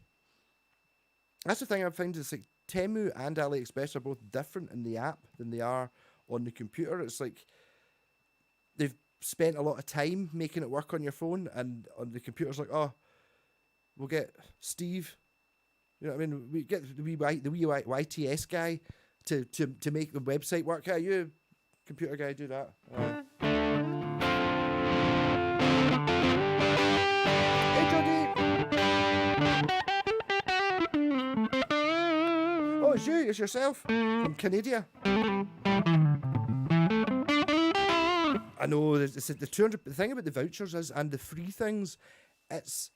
Speaker 1: That's the thing I find, is like Temu and AliExpress are both different in the app than they are on the computer. It's like they've spent a lot of time making it work on your phone, and on the computer's like, oh, we'll get Steve, you know what I mean? We get the wee YTS guy to make the website work. Hey, you computer guy, do that. Hey, Jody. Oh, it's you. It's yourself from Canada. I know. The 200. The thing about the vouchers is, and the free things, it's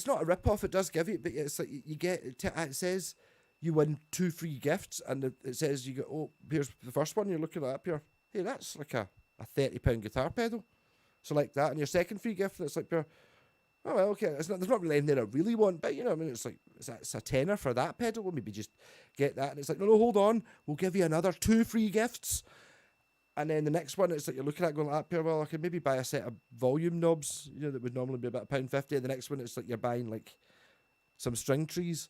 Speaker 1: not a rip-off. It does give you, but it's like you get. It says you win 2 free gifts, and it says you get. Oh, here's the first one. You're looking at here. Hey, that's like a £30 guitar pedal. So like that, and your second free gift, that's like, oh well, okay. There's not really anything I really want, but you know, I mean, it's like it's a tenner for that pedal. We'll maybe just get that, and it's like, no, hold on, we'll give you another 2 free gifts. And then the next one, it's like you're looking at going like that, well, I could maybe buy a set of volume knobs, you know, that would normally be about £1.50. And the next one, it's like you're buying like some string trees.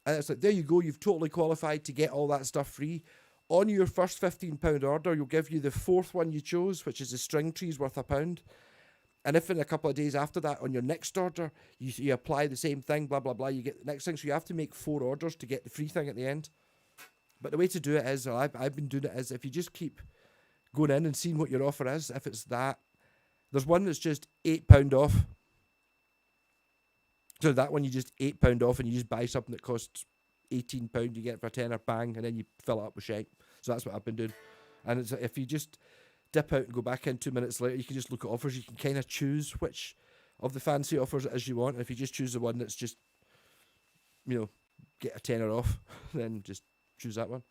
Speaker 1: And it's like, there you go, you've totally qualified to get all that stuff free. On your first £15 order, you'll give you the 4th one you chose, which is the string trees worth £1. And if in a couple of days after that, on your next order, you apply the same thing, blah, blah, blah, you get the next thing. So you have to make 4 orders to get the free thing at the end. But the way to do it is, or I've been doing it, is if you just keep going in and seeing what your offer is, if it's that, there's one that's just £8 off. So that one, you just £8 off, and you just buy something that costs £18, you get it for a tenner, bang, and then you fill it up with shite. So that's what I've been doing. And it's, if you just dip out and go back in 2 minutes later, you can just look at offers. You can kind of choose which of the fancy offers it is you want. And if you just choose the one that's just, you know, get a tenner off, then just choose that one.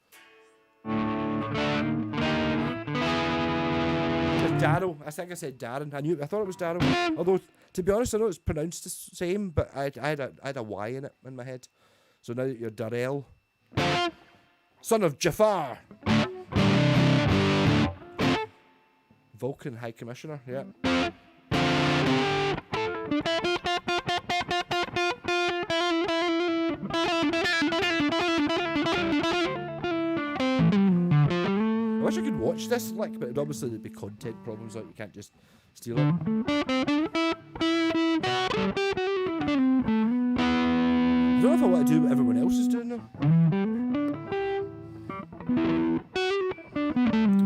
Speaker 1: Darrow. I think I said Darren. I thought it was Darrow. Although, to be honest, I know it's pronounced the same, but I had a Y in it in my head. So now that you're Darrell, son of Jafar, Vulcan High Commissioner, yeah. I wish I could watch this, like, but obviously there'd be content problems, like you can't just steal it. I don't know if I want to do what everyone else is doing though.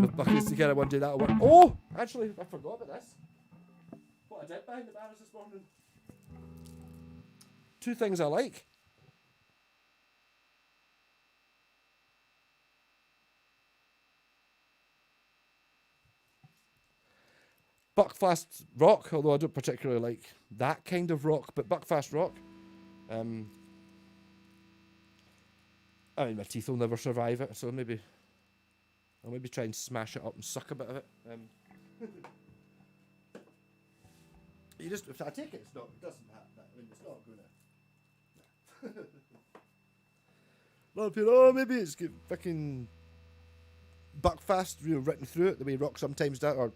Speaker 1: With buckets together, one day that'll work. Oh! Actually, I forgot about this. What I did behind the bars this morning. 2 things I like. Buckfast rock, although I don't particularly like that kind of rock, but Buckfast rock. I mean, my teeth will never survive it, so maybe I'll maybe try and smash it up and suck a bit of it. You just, if I take it, it doesn't happen. I mean, it's not gonna. A lot of people, oh, maybe it's got fucking Buckfast, written through it the way rock sometimes does, or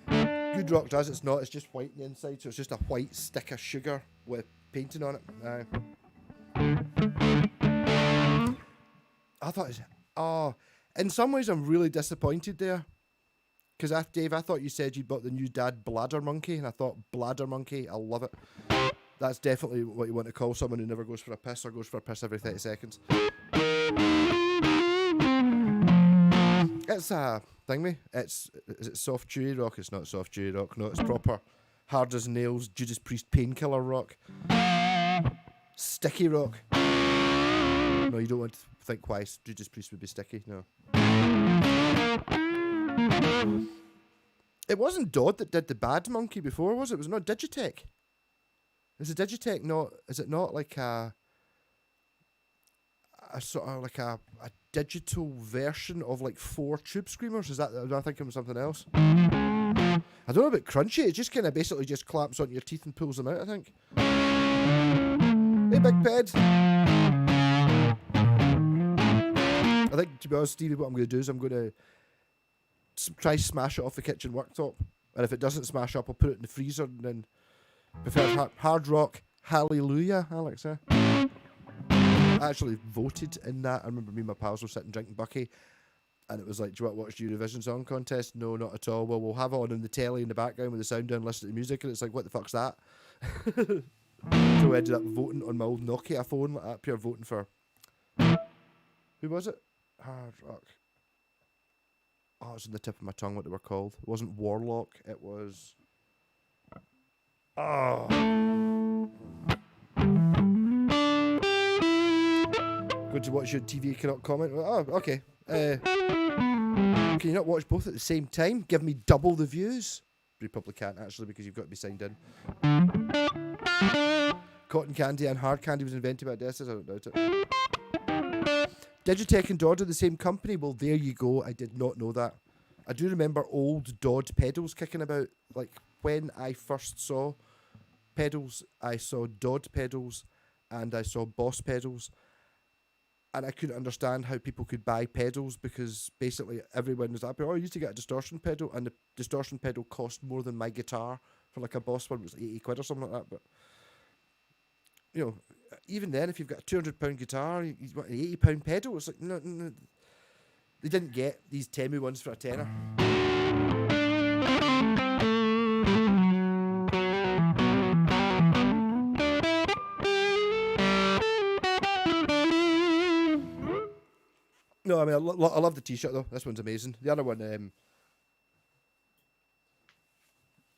Speaker 1: good rock does. It's not. It's just white on the inside, so it's just a white stick of sugar with painting on it. I thought it's in some ways I'm really disappointed there, because Dave, I thought you said you bought the new Dad Bladder Monkey, and I thought Bladder Monkey, I love it. That's definitely what you want to call someone who never goes for a piss or goes for a piss every 30 seconds. It's a thingy. Is it soft chewy rock? It's not soft chewy rock. No, it's proper hard as nails Judas Priest painkiller rock. Sticky rock. No, you don't want to think why Judas Priest would be sticky. No. It wasn't Dodd that did the Bad Monkey before, was it? It was not Digitech. Is a Digitech not? Is it not like a sort of like a digital version of like 4 Tube Screamers? Is that? Am I thinking of something else? I don't know about Crunchy. It just kind of basically just clamps onto your teeth and pulls them out, I think. Hey, Big Ped. I think, to be honest, Stevie, what I'm going to do is I'm going to try smash it off the kitchen worktop, and if it doesn't smash up, I'll put it in the freezer and then prefer hard rock. Hallelujah, Alex. I actually voted in that. I remember me and my pals were sitting drinking Bucky, and it was like, do you want to watch the Eurovision Song Contest? No, not at all. Well, we'll have it on in the telly in the background with the sound down, listen to the music, and it's like, what the fuck's that? So I ended up voting on my old Nokia phone like that, pure voting for. Who was it? Hard rock. Oh, it was on the tip of my tongue what they were called. It wasn't Warlock, it was. Oh. Good to watch your TV, cannot comment. Oh, okay. Can you not watch both at the same time? Give me double the views. You probably can't actually, because you've got to be signed in. Cotton candy and hard candy was invented by Dessus. I don't doubt it. Digitech and Dodd are the same company. Well, there you go. I did not know that. I do remember old Dodd pedals kicking about. Like when I first saw pedals, I saw Dodd pedals and I saw Boss pedals. And I couldn't understand how people could buy pedals, because basically everyone was like, oh, I used to get a distortion pedal, and the distortion pedal cost more than my guitar for like a Boss one. It was 80 quid or something like that. But, you know, even then, if you've got a £200 guitar, you've got an £80 pedal. It's like, no, they didn't get these Temu ones for a tenner. No, I mean, I love the t-shirt though. This one's amazing. The other one,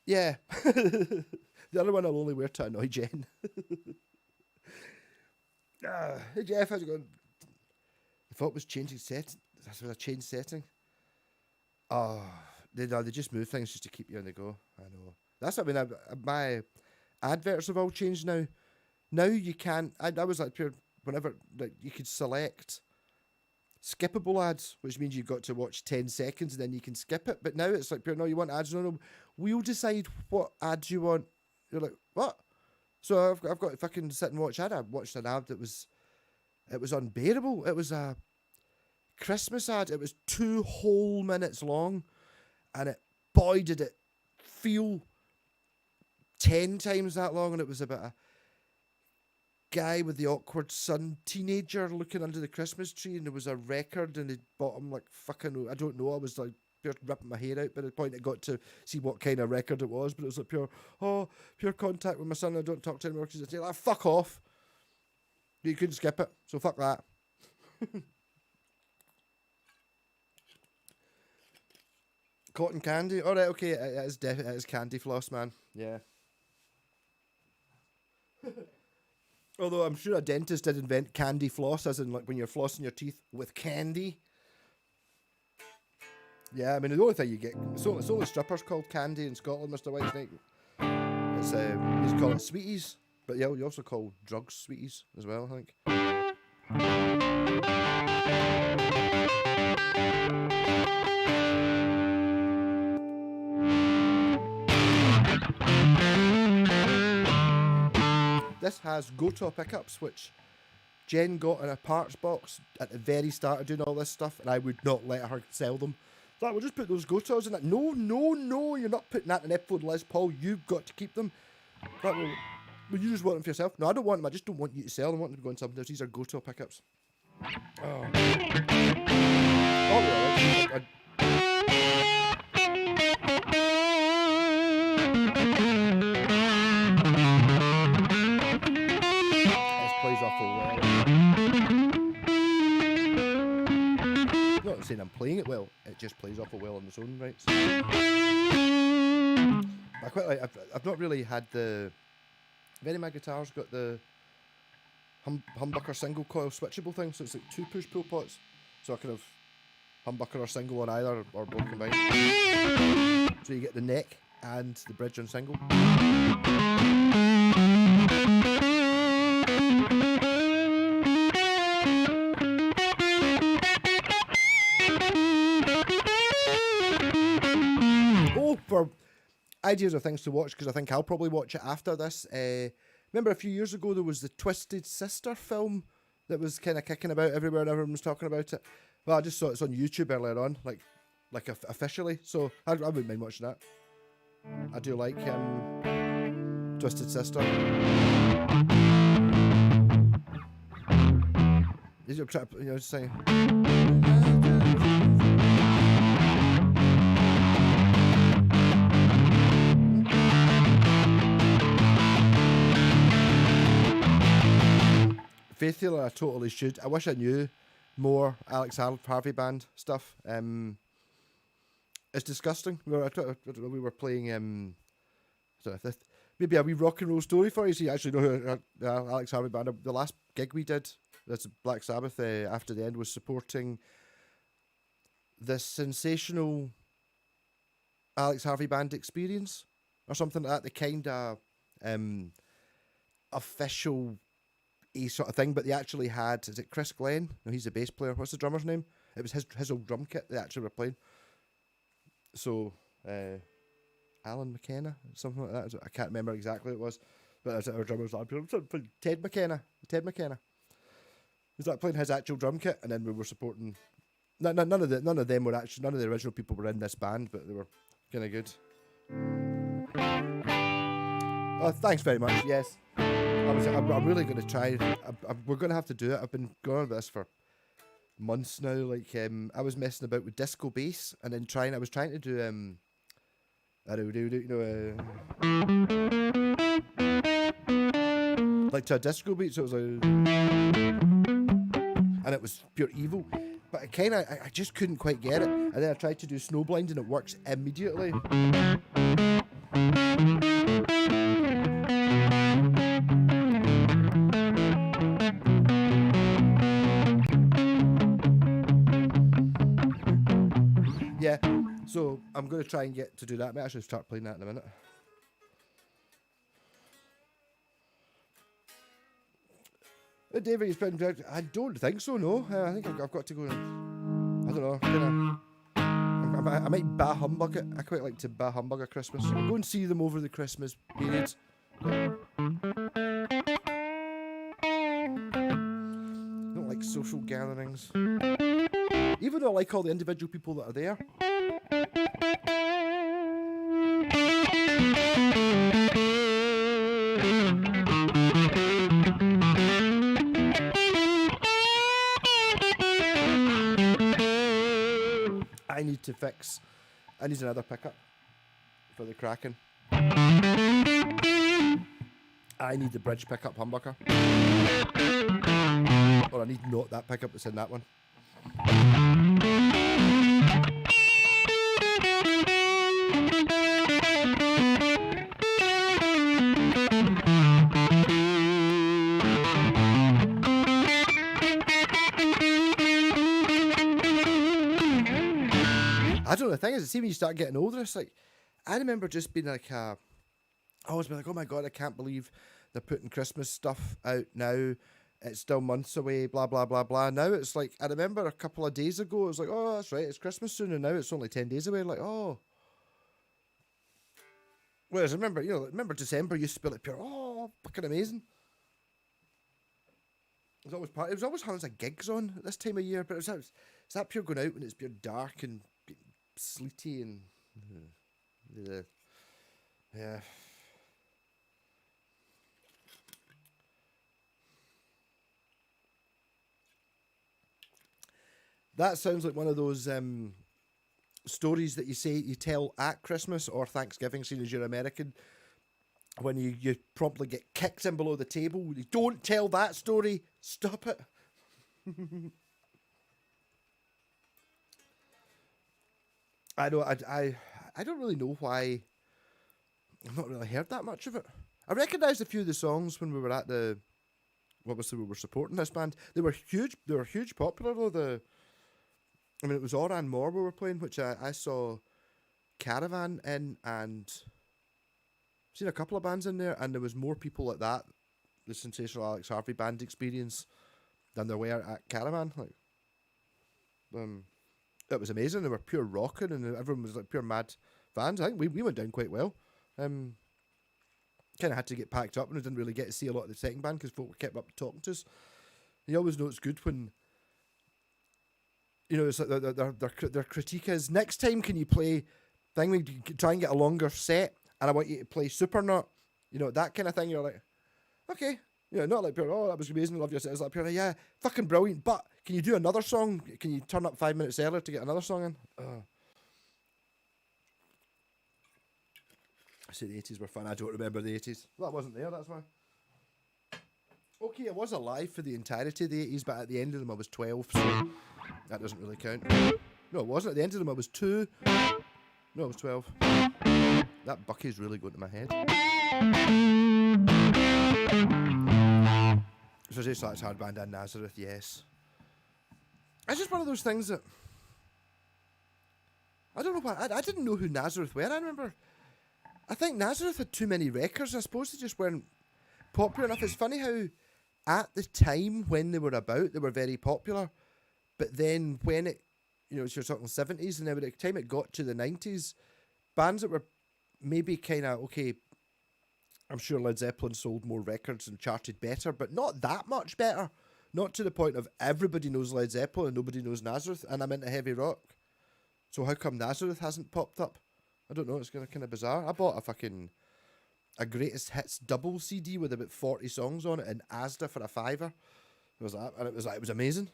Speaker 1: yeah. The other one I'll only wear to annoy Jen. Hey Jeff, how's it going? I thought it was changing set. That's a change setting. Oh, they just move things just to keep you on the go. I know. That's what I mean. My adverts have all changed now. Now you can't. I was like, whenever like you could select skippable ads, which means you've got to watch 10 seconds and then you can skip it. But now it's like, no, you want ads? No, we'll decide what ads you want. You're like, what? So I've got to fucking sit and watch ad. I watched an ad that was unbearable. It was a Christmas ad. It was 2 whole minutes long, and boy, did it feel 10 times that long. And it was about a guy with the awkward son, teenager, looking under the Christmas tree, and there was a record, and he bought him like fucking, I don't know, I was like just ripping my hair out by the point I got to see what kind of record it was, but it was like pure contact with my son. I don't talk to him anymore because he's like, fuck off. You couldn't skip it, so fuck that. Cotton candy. All right, okay, it is definitely, it is candy floss, man. Yeah. Although I'm sure a dentist did invent candy floss, as in like when you're flossing your teeth with candy. Yeah, I mean the only thing you get, it's only strippers called candy in Scotland, Mr. Whitesnake. It's you just call it sweeties, but yeah, you also call drugs sweeties as well, I think. This has GoTo pickups, which Jen got in a parts box at the very start of doing all this stuff, and I would not let her sell them. That we'll just put those GoTos in it. No, you're not putting that in an episode, Les Paul. You've got to keep them. That will you just want them for yourself? No, I don't want them. I just don't want you to sell them. I want them to go in something else. These are GoTo pickups. Oh. Right. I'm playing it well, it just plays awful well on its own rights. I quite like, I've not really had the, many of my guitars got the humbucker single coil switchable thing, so it's like 2 push pull pots, so I can have humbucker or single on either, or both combined. So you get the neck and the bridge on single. For ideas of things to watch, because I think I'll probably watch it after this. Remember a few years ago there was the Twisted Sister film that was kind of kicking about everywhere and everyone was talking about it. Well, I just saw it's on YouTube earlier on, like officially, so I wouldn't mind watching that. I do like Twisted Sister. Just saying. Faith Healer, I totally should. I wish I knew more Alex Harvey Band stuff. It's disgusting. We were playing, I don't know if this, maybe a wee rock and roll story for you, so you actually know who Alex Harvey Band. The last gig we did, that's Black Sabbath, after the end, was supporting this sensational Alex Harvey Band experience, or something like that, the kind of official sort of thing, but they actually had, is it Chris Glenn? No, he's the bass player. What's the drummer's name? It was his old drum kit they actually were playing. So, Alan McKenna, something like that. I can't remember exactly what it was, but our drummer was like, Ted McKenna. He was like playing his actual drum kit, and then we were supporting. None of them were actually, none of the original people were in this band, but they were kind of good. Oh, thanks very much. Yes. I'm really going to try. We're going to have to do it. I've been going on this for months now. Like, I was messing about with disco bass, and then I was trying to do like to a disco beat. So it was like, and it was pure evil. But I just couldn't quite get it. And then I tried to do Snowblind, and it works immediately. Yeah, so I'm going to try and get to do that. I might actually start playing that in a minute. David, you've been. I don't think so. No, I think I've got to go. I don't know. I might bah humbug it. I quite like to bah humbug a Christmas. Go and see them over the Christmas period. I don't like social gatherings. Even though I like all the individual people that are there. need to fix. I need another pickup for the Kraken. I need the bridge pickup humbucker. Or I need not that pickup that's in that one. I don't know, the thing is, see when you start getting older, it's like, I remember just being like, I always been like, oh my god, I can't believe they're putting Christmas stuff out now. It's still months away, blah, blah, blah, blah. Now it's like, I remember a couple of days ago, it was like, oh, that's right, it's Christmas soon, and now it's only 10 days away. Like, oh. Whereas I remember, remember December used to be like pure, oh, fucking amazing. It was always having like gigs on at this time of year, but it's that pure going out when it's pure dark and sleety and yeah. That sounds like one of those stories that you tell at Christmas or Thanksgiving, seeing as you're American, when you promptly get kicked in below the table. You don't tell that story. Stop it. I don't really know why I've not really heard that much of it. I recognised a few of the songs when we were at obviously we were supporting this band. They were huge popular though. It was Oran Moore we were playing, which I saw Caravan in, and seen a couple of bands in there, and there was more people at that, the Sensational Alex Harvey band experience, than there were at Caravan. Like, it was amazing. They were pure rocking, and everyone was like pure mad fans. I think we went down quite well. Kind of had to get packed up, and we didn't really get to see a lot of the second band because folk kept up talking to us. You always know it's good when, it's like their critique is, next time can you play thing, we try and get a longer set, and I want you to play Supernut, that kind of thing. You're like, okay, not like pure, oh, that was amazing, love your set. It's like pure, yeah, fucking brilliant, but can you do another song? Can you turn up 5 minutes earlier to get another song in? I say the 80s were fun. I don't remember the 80s. Well, I wasn't there, that's why. Okay, I was alive for the entirety of the 80s, but at the end of them I was 12, so that doesn't really count. No, it wasn't. At the end of them I was 2. No, I was 12. That Bucky's really going to my head. So just that's hard band and Nazareth, yes. It's just one of those things that I don't know why. I didn't know who Nazareth were. I think Nazareth had too many records. I suppose they just weren't popular enough. It's funny how at the time when they were about, they were very popular. But then when it, you're talking 70s, and then by the time it got to the 90s, bands that were maybe kind of, okay, I'm sure Led Zeppelin sold more records and charted better, but not that much better. Not to the point of everybody knows Led Zeppelin and nobody knows Nazareth, and I'm into heavy rock. So how come Nazareth hasn't popped up? I don't know, it's kind of bizarre. I bought a greatest hits double CD with about 40 songs on it in Asda for $5. It was that, and it was amazing.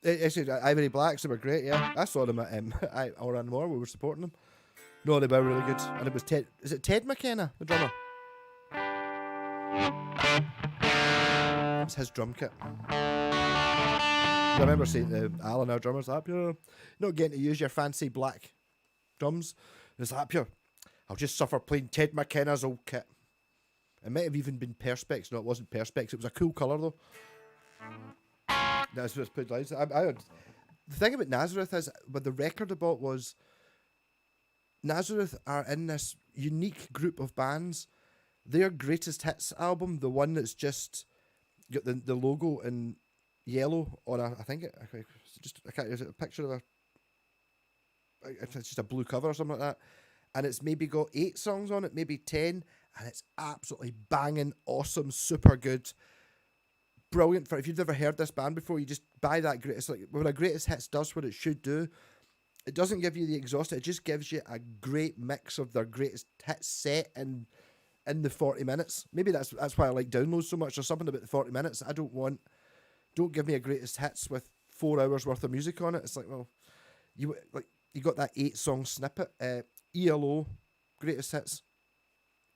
Speaker 1: Actually, Ivory Blacks, they were great, yeah. I saw them at Oran Moore, we were supporting them. No, they were really good. And it was Ted McKenna, the drummer? It was his drum kit. I remember saying to Alan, our drummer's like, you're not getting to use your fancy black drums. And it's like, I'll just suffer playing Ted McKenna's old kit. It might have even been Perspex. No, it wasn't Perspex. It was a cool colour, though. That's what's put lights. The thing about Nazareth is, what the record I bought was, Nazareth are in this unique group of bands. Their greatest hits album, the one that's just got the logo in yellow on is it a picture of it's just a blue cover or something like that, and it's maybe got 8 songs on it, maybe 10, and it's absolutely banging, awesome, super good, brilliant. For if you've never heard this band before, you just buy that greatest, like when a greatest hits does what it should do. It doesn't give you the exhaust, it just gives you a great mix of their greatest hits set in the 40 minutes. Maybe that's why I like downloads so much. There's something about the 40 minutes. I don't want Don't give me a greatest hits with 4 hours worth of music on it. It's like, well, you got that 8-song snippet. ELO greatest hits,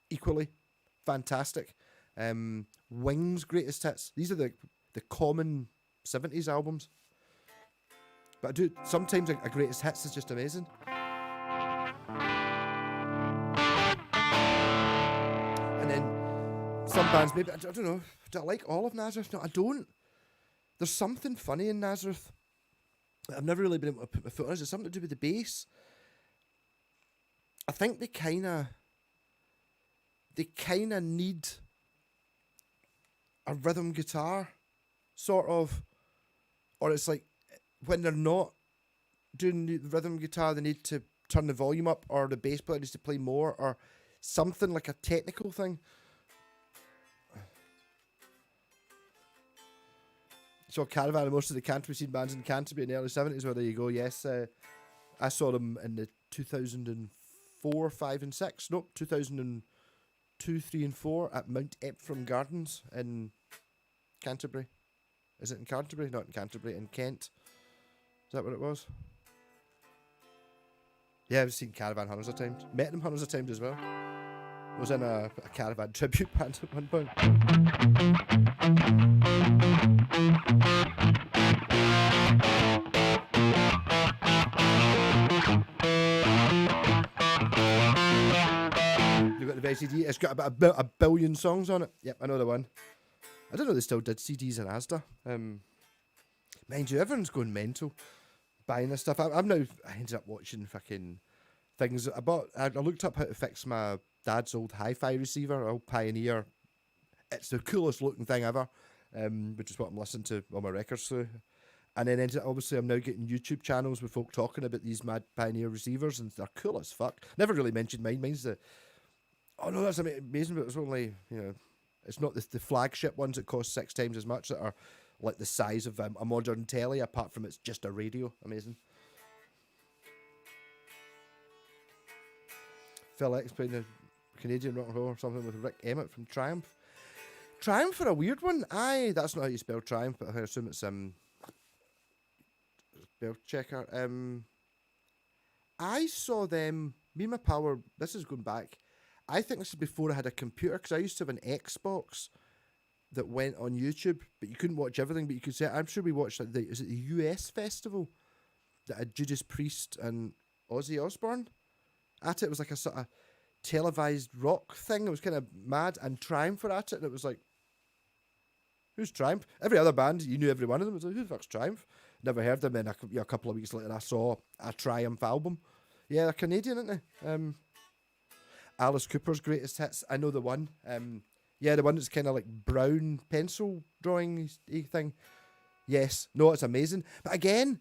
Speaker 1: equally fantastic. Wings greatest hits. These are the common 70s albums. But I do sometimes a greatest hits is just amazing. And then some bands, maybe, I don't know, do I like all of Nazareth? No, I don't. There's something funny in Nazareth. I've never really been able to put my foot on it. It's something to do with the bass. I think they kind of need a rhythm guitar, sort of. Or it's like, when they're not doing the rhythm guitar, they need to turn the volume up, or the bass player needs to play more, or something like a technical thing. Saw Caravan and most of the Canterbury scene bands in Canterbury in the early 70s. Well, there you go. Yes, I saw them in the 2004, 5 and 6. Nope, 2002, 3 and 4 at Mount Epsom Gardens in Canterbury. Is it in Canterbury? Not in Canterbury, in Kent. Is that what it was? Yeah, I've seen Caravan hundreds of times. Met them hundreds of times as well. Was in a Caravan tribute band at one point. You've got the very CD. It's got about a billion songs on it. Yep, I know the one. I don't know they still did CDs in Asda. Mind you, everyone's going mental buying this stuff. I ended up watching fucking things. I looked up how to fix my dad's old hi-fi receiver, old Pioneer. It's the coolest looking thing ever, which is what I'm listening to all my records through. And then obviously I'm now getting YouTube channels with folk talking about these mad Pioneer receivers, and they're cool as fuck. Never really mentioned mine. Mine's oh no, that's amazing, but it's only, it's not the flagship ones that cost 6 times as much, that are like the size of a modern telly, apart from it's just a radio. Amazing. Phil X playing the Canadian rock and roll or something with Rick Emmett from Triumph. Triumph for a weird one. That's not how you spell Triumph, but I assume it's spell checker. I saw them. Me and my pal this is going back. I think this is before I had a computer, because I used to have an Xbox that went on YouTube, but you couldn't watch everything. But you could say, I'm sure we watched is it the US festival that had Judas Priest and Ozzy Osbourne at it. It was like a sort of televised rock thing. It was kind of mad, and Triumph were at it, and it was like, who's Triumph? Every other band, you knew every one of them. It was like, who the fuck's Triumph? Never heard them. Then a couple of weeks later, I saw a Triumph album. Yeah, they're Canadian, aren't they? Alice Cooper's greatest hits. I know the one. Yeah, the one that's kind of like brown pencil drawing thing. Yes. No, it's amazing. But again,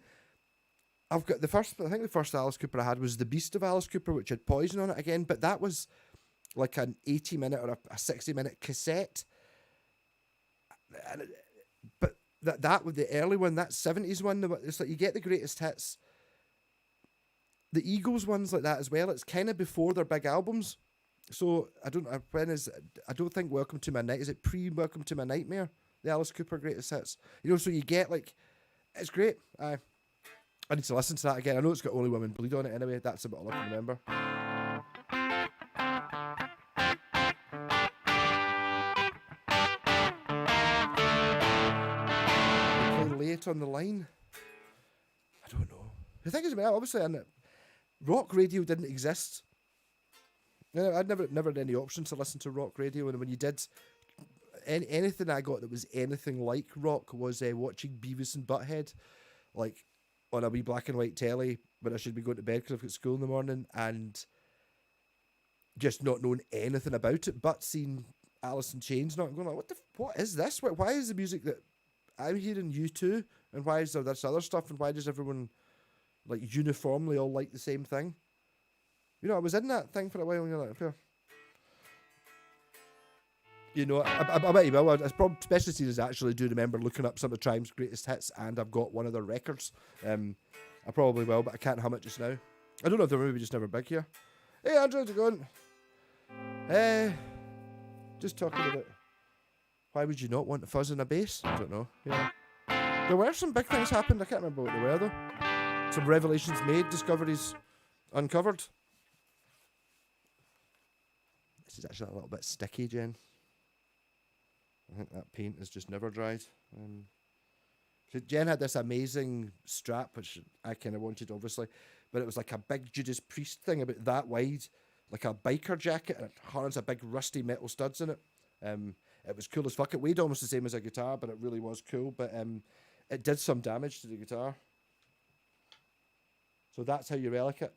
Speaker 1: I've got I think the first Alice Cooper I had was The Beast of Alice Cooper, which had Poison on it again, but that was like an 80-minute or a 60-minute cassette. But that with the early one, that 70s one, it's like you get the greatest hits. The Eagles ones like that as well, it's kind of before their big albums. So I don't think Welcome to My Night, is it pre-Welcome to My Nightmare? The Alice Cooper greatest hits. So you get like, it's great. I need to listen to that again. I know it's got Only Women Bleed on it anyway. That's about all I can remember. Play Late on the Line. I don't know. The thing is, obviously, rock radio didn't exist. I'd never had any options to listen to rock radio, and when you did, anything I got that was anything like rock was watching Beavis and Butthead, like on a wee black and white telly when I should be going to bed because I've got school in the morning, and just not knowing anything about it, but seeing Alice in Chains, not going like, what is this? Why is the music that I'm hearing U2, and why is there this other stuff, and why does everyone like uniformly all like the same thing? I was in that thing for a while, and you're like, yeah. I bet you will. Especially since I actually do remember looking up some of Triumph's greatest hits, and I've got one of their records. I probably will, but I can't hum it just now. I don't know if they're maybe just never big here. Hey, Andrew, how's it going? Just talking about why would you not want a fuzz and a bass? I don't know. Yeah. There were some big things happened. I can't remember what they were though. Some revelations made, discoveries uncovered. This is actually a little bit sticky, Jen. I think that paint has just never dried. So Jen had this amazing strap, which I kind of wanted, obviously, but it was like a big Judas Priest thing about that wide, like a biker jacket, and it has a big rusty metal studs in it. It was cool as fuck. It weighed almost the same as a guitar, but it really was cool. But it did some damage to the guitar. So that's how you relic it.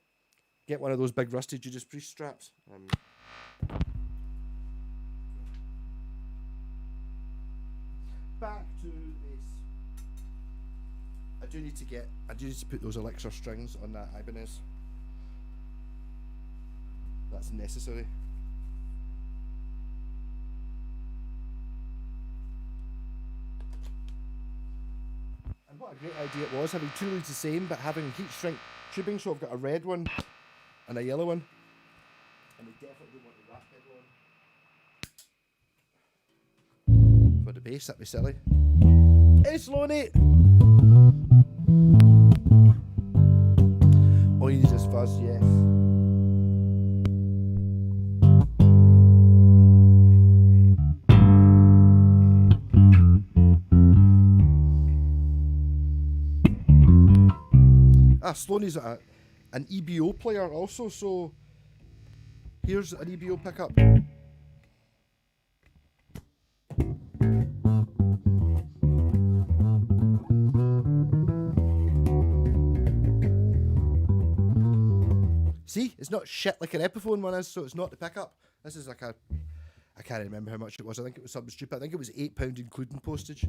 Speaker 1: Get one of those big rusty Judas Priest straps. Back to this. I do need to put those elixir strings on that Ibanez. That's necessary. And what a great idea it was, having two leads the same, but having heat shrink tubing, so I've got a red one and a yellow one. And we definitely don't want the rat pedal on. For the bass, that'd be silly. Hey, Sloaney! All you need is fuzz, yes. Sloaney's an EBO player also, so here's an EBO pickup. See, it's not shit like an Epiphone one is, so it's not the pickup. This is like I can't remember how much it was. I think it was something stupid. I think it was £8 including postage.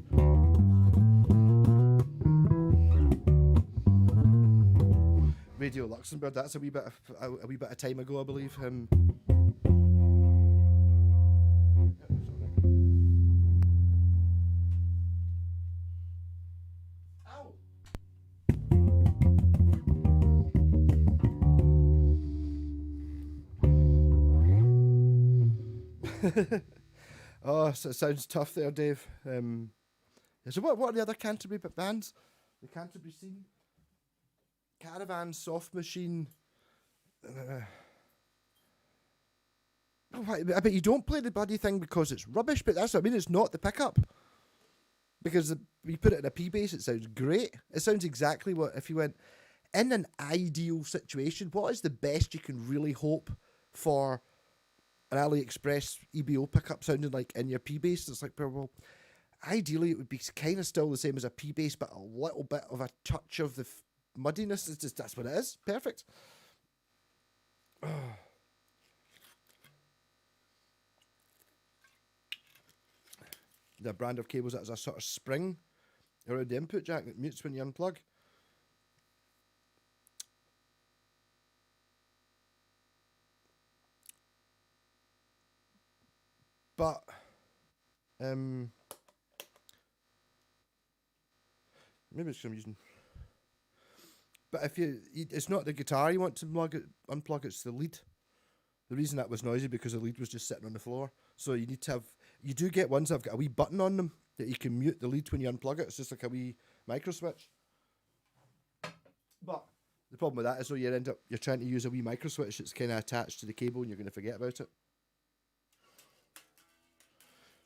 Speaker 1: Radio Luxembourg, that's a wee bit of time ago, I believe. Oh, so it sounds tough there, Dave. So what are the other Canterbury bands? The Canterbury scene? Caravan, Soft Machine. But you don't play the bloody thing because it's rubbish, but that's what I mean, it's not the pickup. Because you put it in a P bass, it sounds great. It sounds exactly what, if you went, in an ideal situation, what is the best you can really hope for an AliExpress EBO pickup sounding like in your P bass? It's like, well, ideally it would be kind of still the same as a P bass, but a little bit of a touch of the muddiness. It's just, that's what it is. Perfect. The brand of cables that has a sort of spring around the input jack that mutes when you unplug. But maybe it's because I'm using. But if it's not the guitar you want to unplug, it's the lead. The reason that was noisy because the lead was just sitting on the floor. So you need to have, you do get ones that have got a wee button on them that you can mute the lead when you unplug it. It's just like a wee micro switch. But the problem with that is though you're trying to use a wee micro switch that's kind of attached to the cable and you're going to forget about it.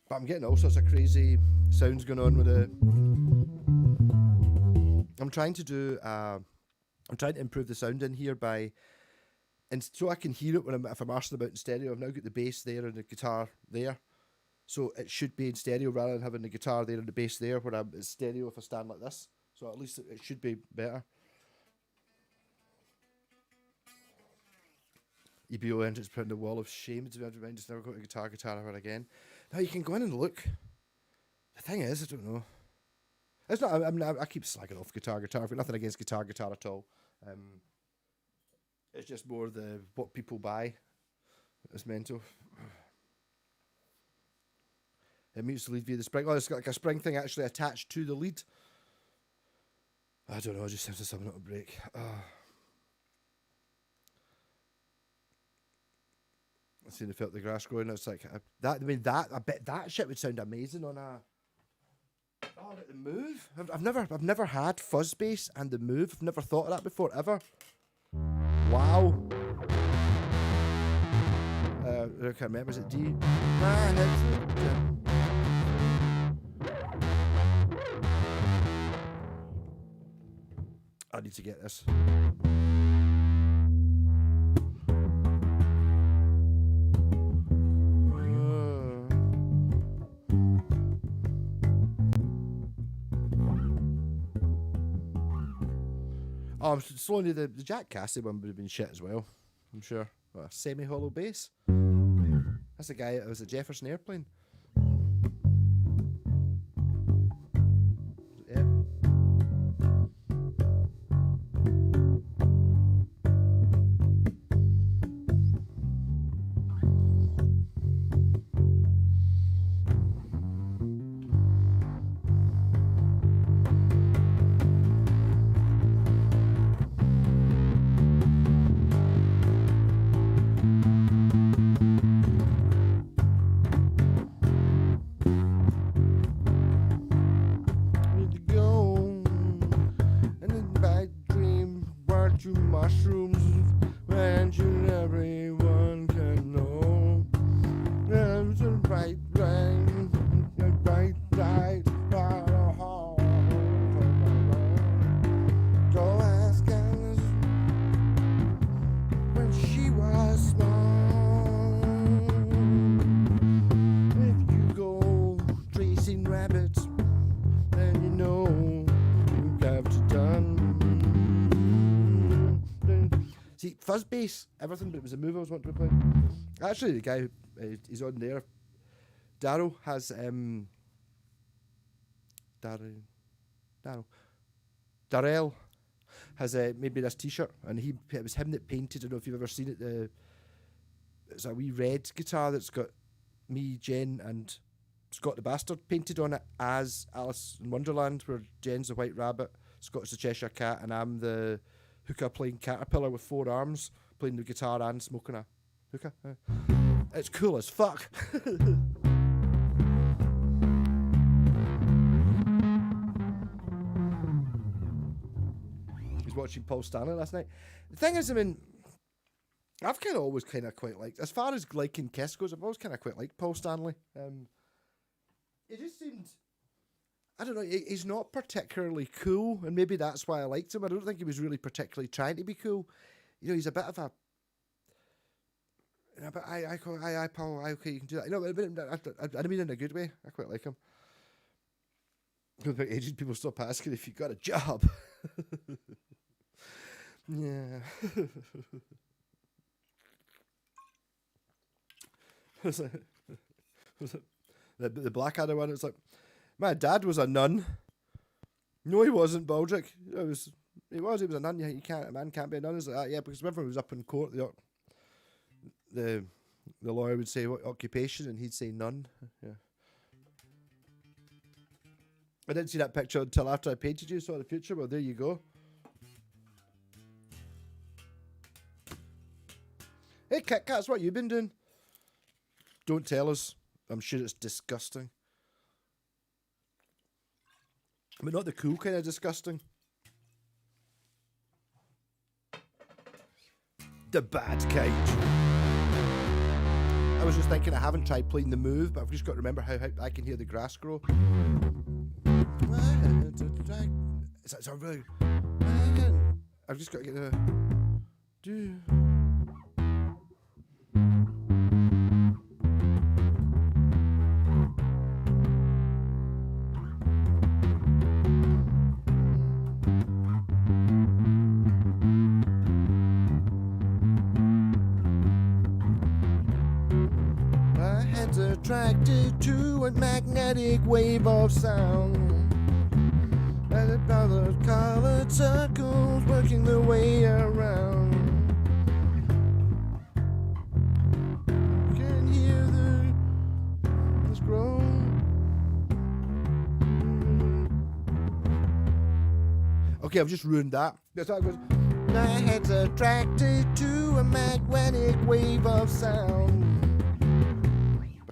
Speaker 1: But I'm getting all sorts of crazy sounds going on with it. I'm trying to improve the sound in here by, and so I can hear it if I'm arsing about in stereo. I've now got the bass there and the guitar there, so it should be in stereo rather than having the guitar there and the bass there, where it's stereo if I stand like this. So at least it should be better. EBO entrance put in the wall of shame. To be just never got a guitar ever again. Now you can go in and look. The thing is, I don't know. It's not. I keep slagging off guitar. I've got nothing against guitar at all. It's just more what people buy. It's mental. It mutes the lead via the spring. Oh, it's got like a spring thing actually attached to the lead. I don't know. It just seems to something that'll break. I seen the felt the grass growing. It's like that. I mean that. I bet that shit would sound amazing on a. Oh, about the Move. I've never had fuzz bass and the Move. I've never thought of that before ever. Wow. I can't remember. Is it D? I need to get this. Oh, I'm slowly the Jack Cassidy one would have been shit as well. I'm sure. What, a semi-hollow bass. That's the guy that was a Jefferson Airplane. Yeah. Mushrooms, and you everyone can know. There's a bright rain, a bright light, go ask Alice when she was small. If you go tracing rabbits, then you know you have to done. See, fuzz bass, everything, but it was a move I was wanting to play. Actually, the guy he's on there, Darryl has Darrell has maybe this T-shirt, and it was him that painted. I don't know if you've ever seen it. It's a wee red guitar that's got me, Jen, and Scott the Bastard painted on it as Alice in Wonderland, where Jen's the White Rabbit, Scott's the Cheshire Cat, and I'm the hookah playing caterpillar with 4 arms, playing the guitar and smoking a hookah. It's cool as fuck. He's watching Paul Stanley last night. The thing is, I mean, I've kind of always kind of quite liked, as far as liking Kiss goes, I've always kind of quite liked Paul Stanley. It just seemed, I don't know, he's not particularly cool, and maybe that's why I liked him. I don't think he was really particularly trying to be cool. You know, he's a bit of a, you know, but I, Paul, okay, you can do that. You know, I don't mean in a good way. I quite like him. About aging people stop asking if you got a job. Yeah. The Blackadder one, it's like, my dad was a nun. No, he wasn't, Baldrick. He was a nun. A man can't be a nun. It's like that, yeah, because whenever he was up in court, the lawyer would say, what occupation? And he'd say nun. Yeah. I didn't see that picture until after I painted you, saw the future. Well, there you go. Hey, Kit Kats, what you been doing? Don't tell us. I'm sure it's disgusting. But not the cool kind of disgusting. The bad cage. I was just thinking I haven't tried playing the move, but I've just got to remember how I can hear the grass grow. It's a really... I've just got to get the... Attracted to a magnetic wave of sound, and the brothers colored circles working their way around. You can hear the scroll. Okay, I've just ruined that. That's how it goes. My head's attracted to a magnetic wave of sound.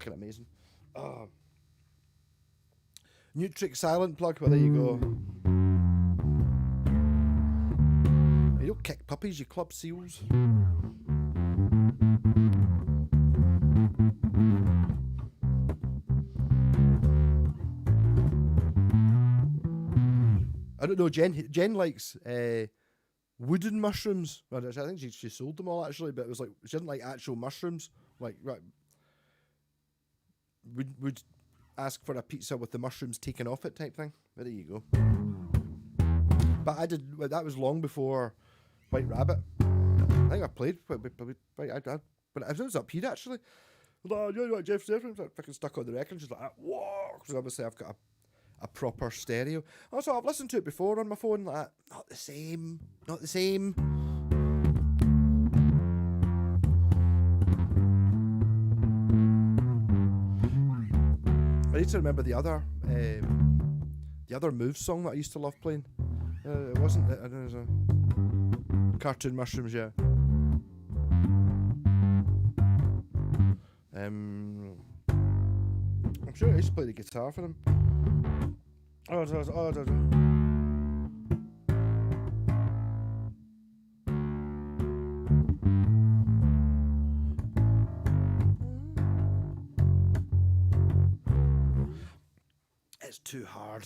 Speaker 1: Amazing. Nutrix silent plug. Well, there you go. You don't kick puppies, you club seals. I don't know, Jen likes wooden mushrooms. Well, I think she sold them all actually, but it was like she didn't like actual mushrooms. Like, right, would ask for a pizza with the mushrooms taken off it type thing. But there you go. But I did, that was long before White Rabbit. I think I played, but it was up here actually. Like, you know what Jeff said? I fucking stuck on the record. She's like, whoa, because obviously I've got a proper stereo. Also, I've listened to it before on my phone. Like, not the same. I need to remember the other Move song that I used to love playing. It wasn't. I don't know. It was a Cartoon Mushrooms, yeah. I'm sure I used to play the guitar for them. It's too hard.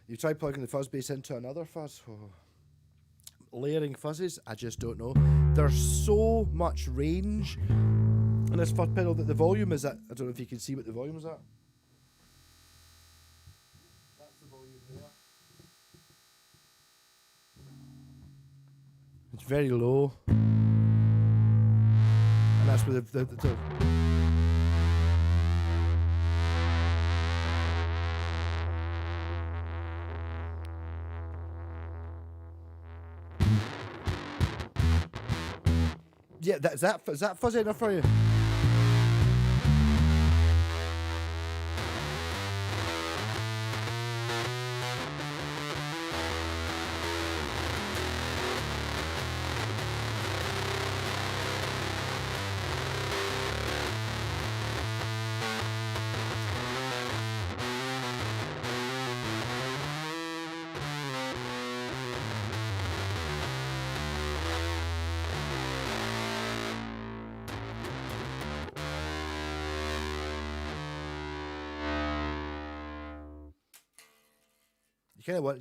Speaker 1: You try plugging the fuzz bass into another fuzz. Oh. Layering fuzzes, I just don't know. There's so much range in this fuzz pedal that the volume is at. I don't know if you can see what the volume is at. That's the volume there. It's very low, and that's where the yeah, is that fuzzy enough for you?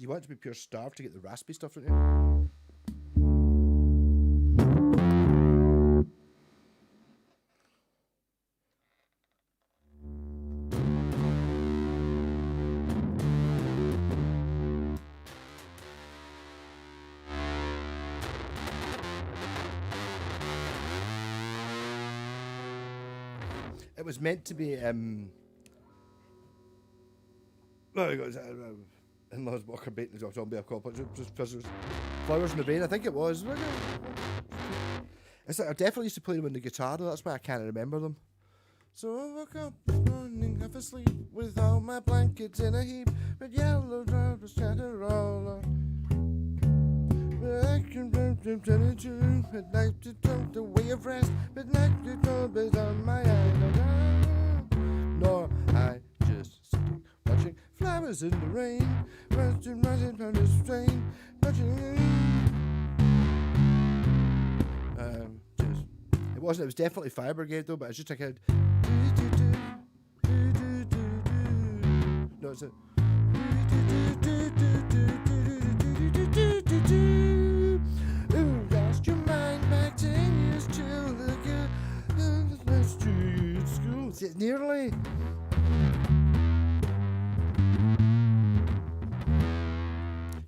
Speaker 1: You want it to be pure starved to get the raspy stuff in here. It was meant to be in-laws Walker Baton zombie I've called just Flowers in the Rain, I think it was. It's like I definitely used to play them on the guitar though, that's why I can't remember them. So I woke up this morning half asleep with all my blankets in a heap, but yellow drops was scattered all up. But I can I'd like to talk the way of rest, but not to talk is on my eye. No, I just sit watching flowers in the rain, rusting on the strain, it wasn't. It was definitely Fire Brigade though, but it's just like a. No, it's a. Lost your mind back 10 years to look at the street school. See, nearly.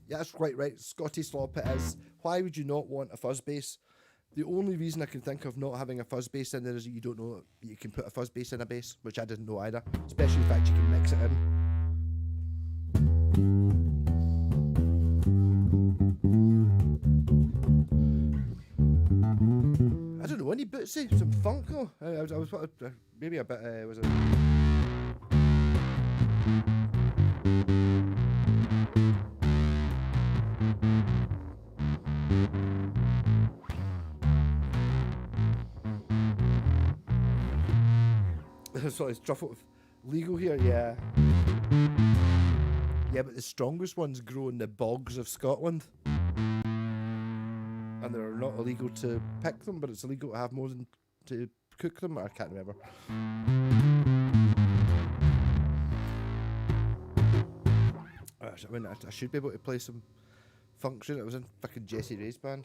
Speaker 1: Yeah, that's quite right. Scotty Slop it is. Why would you not want a fuzz bass? The only reason I can think of not having a fuzz bass in there is that you don't know that you can put a fuzz bass in a bass, which I didn't know either. Especially the fact you can mix it in. I don't know, any bootsy, some funk though. I was maybe a bit, was it? So it's truffle. Legal here, yeah. Yeah, but the strongest ones grow in the bogs of Scotland. And they're not illegal to pick them, but it's illegal to have more than to cook them. I can't remember. I mean, I should be able to play some function. It was in fucking Jesse Ray's band.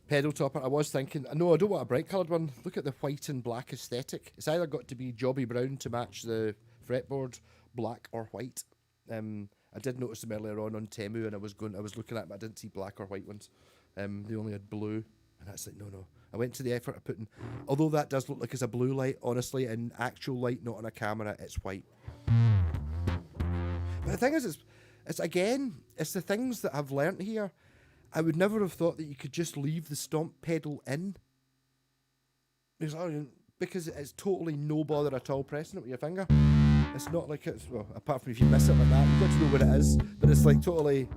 Speaker 1: Pedal topper. I was thinking, no, I don't want a bright coloured one. Look at the white and black aesthetic. It's either got to be jobby brown to match the fretboard, black or white. I did notice them earlier on Temu, and I was looking at them, but I didn't see black or white ones. They only had blue, and that's like, no. I went to the effort of putting, although that does look like it's a blue light, honestly, in actual light, not on a camera, it's white. But the thing is, it's the things that I've learnt here. I would never have thought that you could just leave the stomp pedal in. Because it's totally no bother at all pressing it with your finger. It's not like it's, well, apart from if you miss it like that, you've got to know what it is, but it's like totally...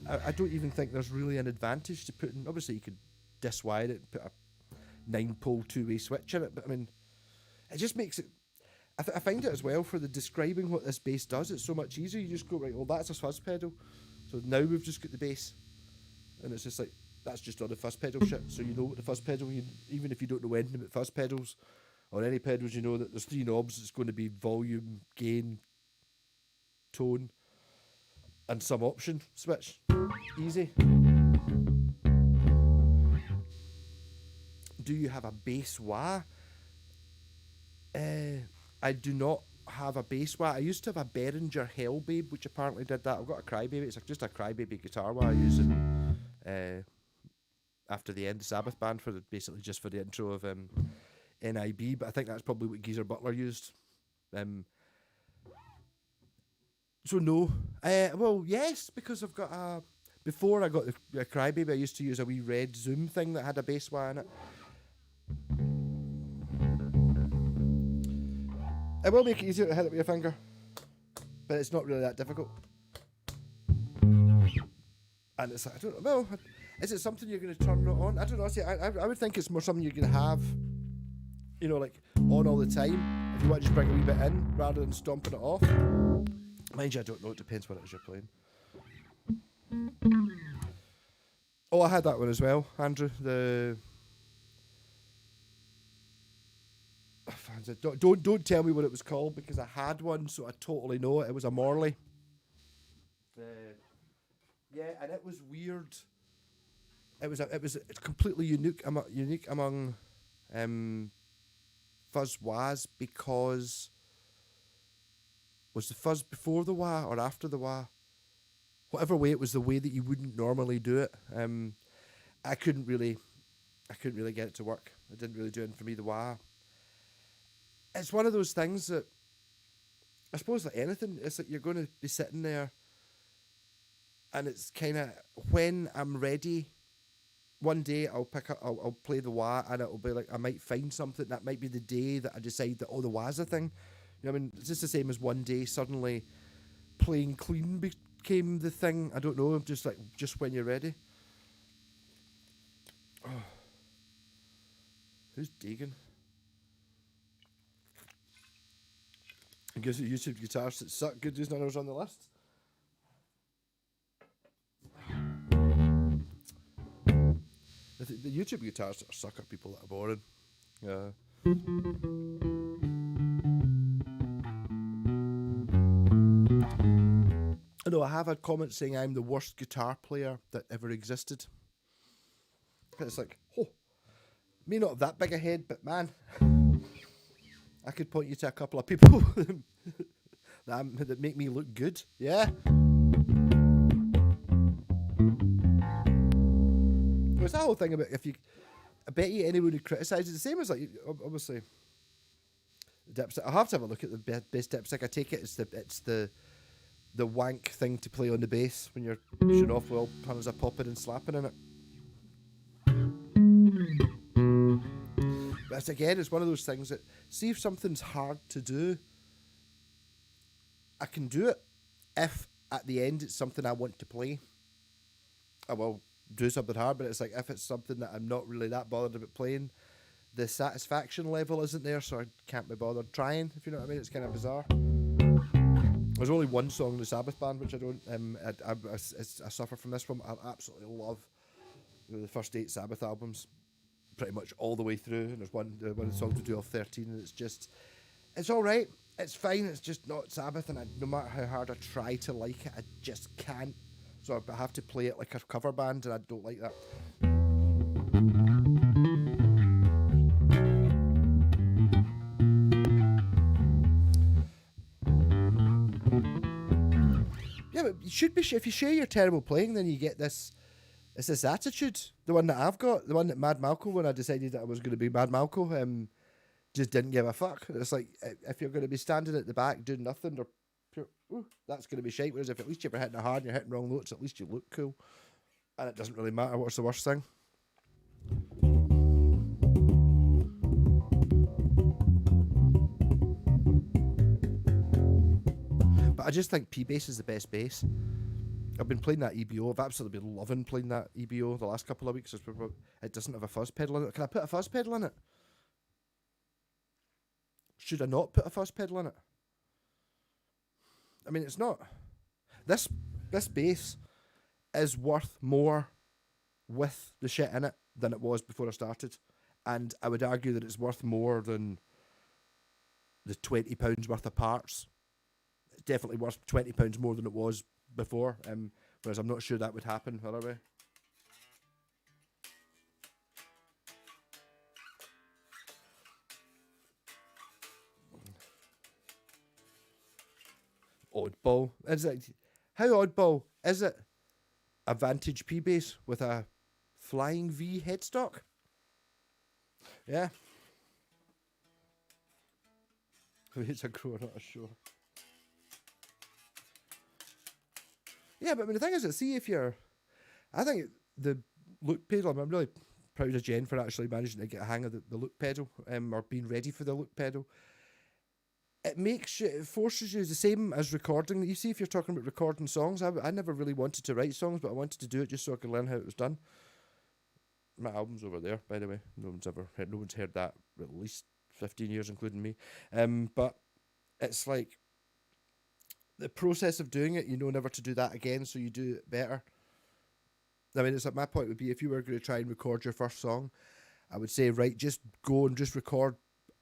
Speaker 1: I don't even think there's really an advantage to putting... Obviously, you could diswire it and put a 9-pole two-way switch in it, but I mean, it just makes it... I find it as well for the describing what this bass does, it's so much easier. You just go, right, well, that's a fuzz pedal. So now we've just got the bass. And it's just like, that's just on the fuzz pedal shit. So you know what the fuzz pedal, even if you don't know anything about fuzz pedals or any pedals, you know that there's 3 knobs. It's going to be volume, gain, tone, and some option switch. Easy. Do you have a bass wah? I do not have a bass wah. I used to have a Behringer Hellbabe, which apparently did that. I've got a Crybaby. It's just a Crybaby guitar wah I use it after the end of Sabbath Band basically just for the intro of NIB. But I think that's probably what Geezer Butler used. So no. Well, yes, because I've got a... Before I got the Crybaby, I used to use a wee red Zoom thing that had a bass wah in it. It will make it easier to hit it with your finger, but it's not really that difficult. And it's like, I don't know, well, is it something you're going to turn it on? I don't know, see, I would think it's more something you're going to have, you know, like, on all the time, if you want to just bring a wee bit in, rather than stomping it off. Mind you, I don't know, it depends what it is you're playing. Oh, I had that one as well, Andrew, Don't tell me what it was called, because I had one, so I totally know it. It was a Morley. Yeah, and it was weird. It was completely unique among fuzz wahs, because was the fuzz before the wah or after the wah? Whatever way, it was the way that you wouldn't normally do it. I couldn't really get it to work. It didn't really do anything for me, the wah. It's one of those things that, I suppose like anything, it's like you're going to be sitting there and it's kind of, when I'm ready, one day I'll play the wah, and it'll be like, I might find something, that might be the day that I decide that, oh, the wah's a thing. You know what I mean? It's just the same as one day suddenly playing clean became the thing. I don't know, just when you're ready. Oh. Who's digging? I guess the YouTube guitars that suck. Good news, none of us on the list. The YouTube guitars that suck are people that are boring. Yeah. I know I have had comments saying I'm the worst guitar player that ever existed. And it's like, oh, me not that big a head, but man, I could point you to a couple of people that make me look good. Yeah. There's that whole thing about I bet you anyone who criticises, the same as like, obviously, dipstick. I'll have to have a look at the bass dipstick. I take it it's the wank thing to play on the bass when you're shooting off with all panels of popping and slapping in it. But it's one of those things that, see if something's hard to do, I can do it if at the end it's something I want to play. I will do something hard, but it's like if it's something that I'm not really that bothered about playing, the satisfaction level isn't there, so I can't be bothered trying, if you know what I mean. It's kind of bizarre. There's only one song in the Sabbath band which I don't. I suffer from this one. I absolutely love the first 8 Sabbath albums, pretty much all the way through. And there's one of the songs we do off 13, and it's all right. It's fine. It's just not Sabbath, and no matter how hard I try to like it, I just can't. So I have to play it like a cover band, and I don't like that. Yeah, but you should be. If you share your terrible playing, then you get this. It's this attitude. The one that I've got, the one that Mad Malco, when I decided that I was going to be Mad Malco, just didn't give a fuck. It's like, if you're going to be standing at the back doing nothing, or that's going to be shite. Whereas if at least you're hitting it hard and you're hitting wrong notes, at least you look cool. And it doesn't really matter what's the worst thing. But I just think P bass is the best bass. I've been playing that EBO. I've absolutely been loving playing that EBO the last couple of weeks. It doesn't have a fuzz pedal in it. Can I put a fuzz pedal in it? Should I not put a fuzz pedal in it? I mean, it's not. This bass is worth more with the shit in it than it was before I started. And I would argue that it's worth more than the £20 worth of parts. It's definitely worth £20 more than it was before. Whereas I'm not sure that would happen otherwise. Oddball. Is it? How oddball is it? A vintage P bass with a flying V headstock? Yeah. It's a grower, not a show. Yeah, but I mean, the thing is, see if you're. I think the loop pedal. I'm really proud of Jen for actually managing to get a hang of the loop pedal, or being ready for the loop pedal. It forces you the same as recording. You see, if you're talking about recording songs, I never really wanted to write songs, but I wanted to do it just so I could learn how it was done. My album's over there, by the way. No one's heard that at least 15 years, including me. But it's like the process of doing it. You know never to do that again, so you do it better. I mean, it's like my point would be if you were going to try and record your first song, I would say, right, just go and just record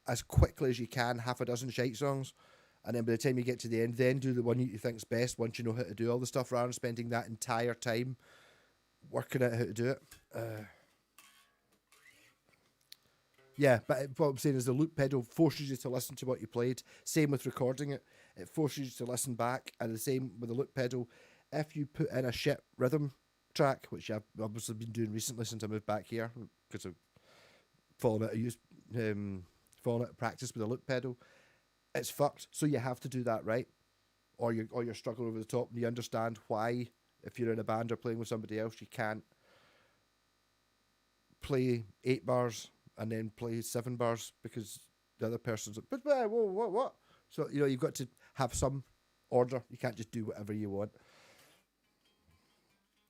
Speaker 1: as quickly as you can, half a dozen shite songs, and then by the time you get to the end, then do the one you think's best once you know how to do all the stuff, rather than spending that entire time working out how to do it. Yeah, but what I'm saying is the loop pedal forces you to listen to what you played. Same with recording it. It forces you to listen back, and the same with the loop pedal. If you put in a shit rhythm track, which I've obviously been doing recently since I moved back here, because I've fallen out of practice with a loop pedal, it's fucked. So you have to do that right, or you're struggling over the top. And you understand why, if you're in a band or playing with somebody else, you can't play 8 bars and then play 7 bars because the other person's like, but whoa, what? So you've got to have some order. You can't just do whatever you want.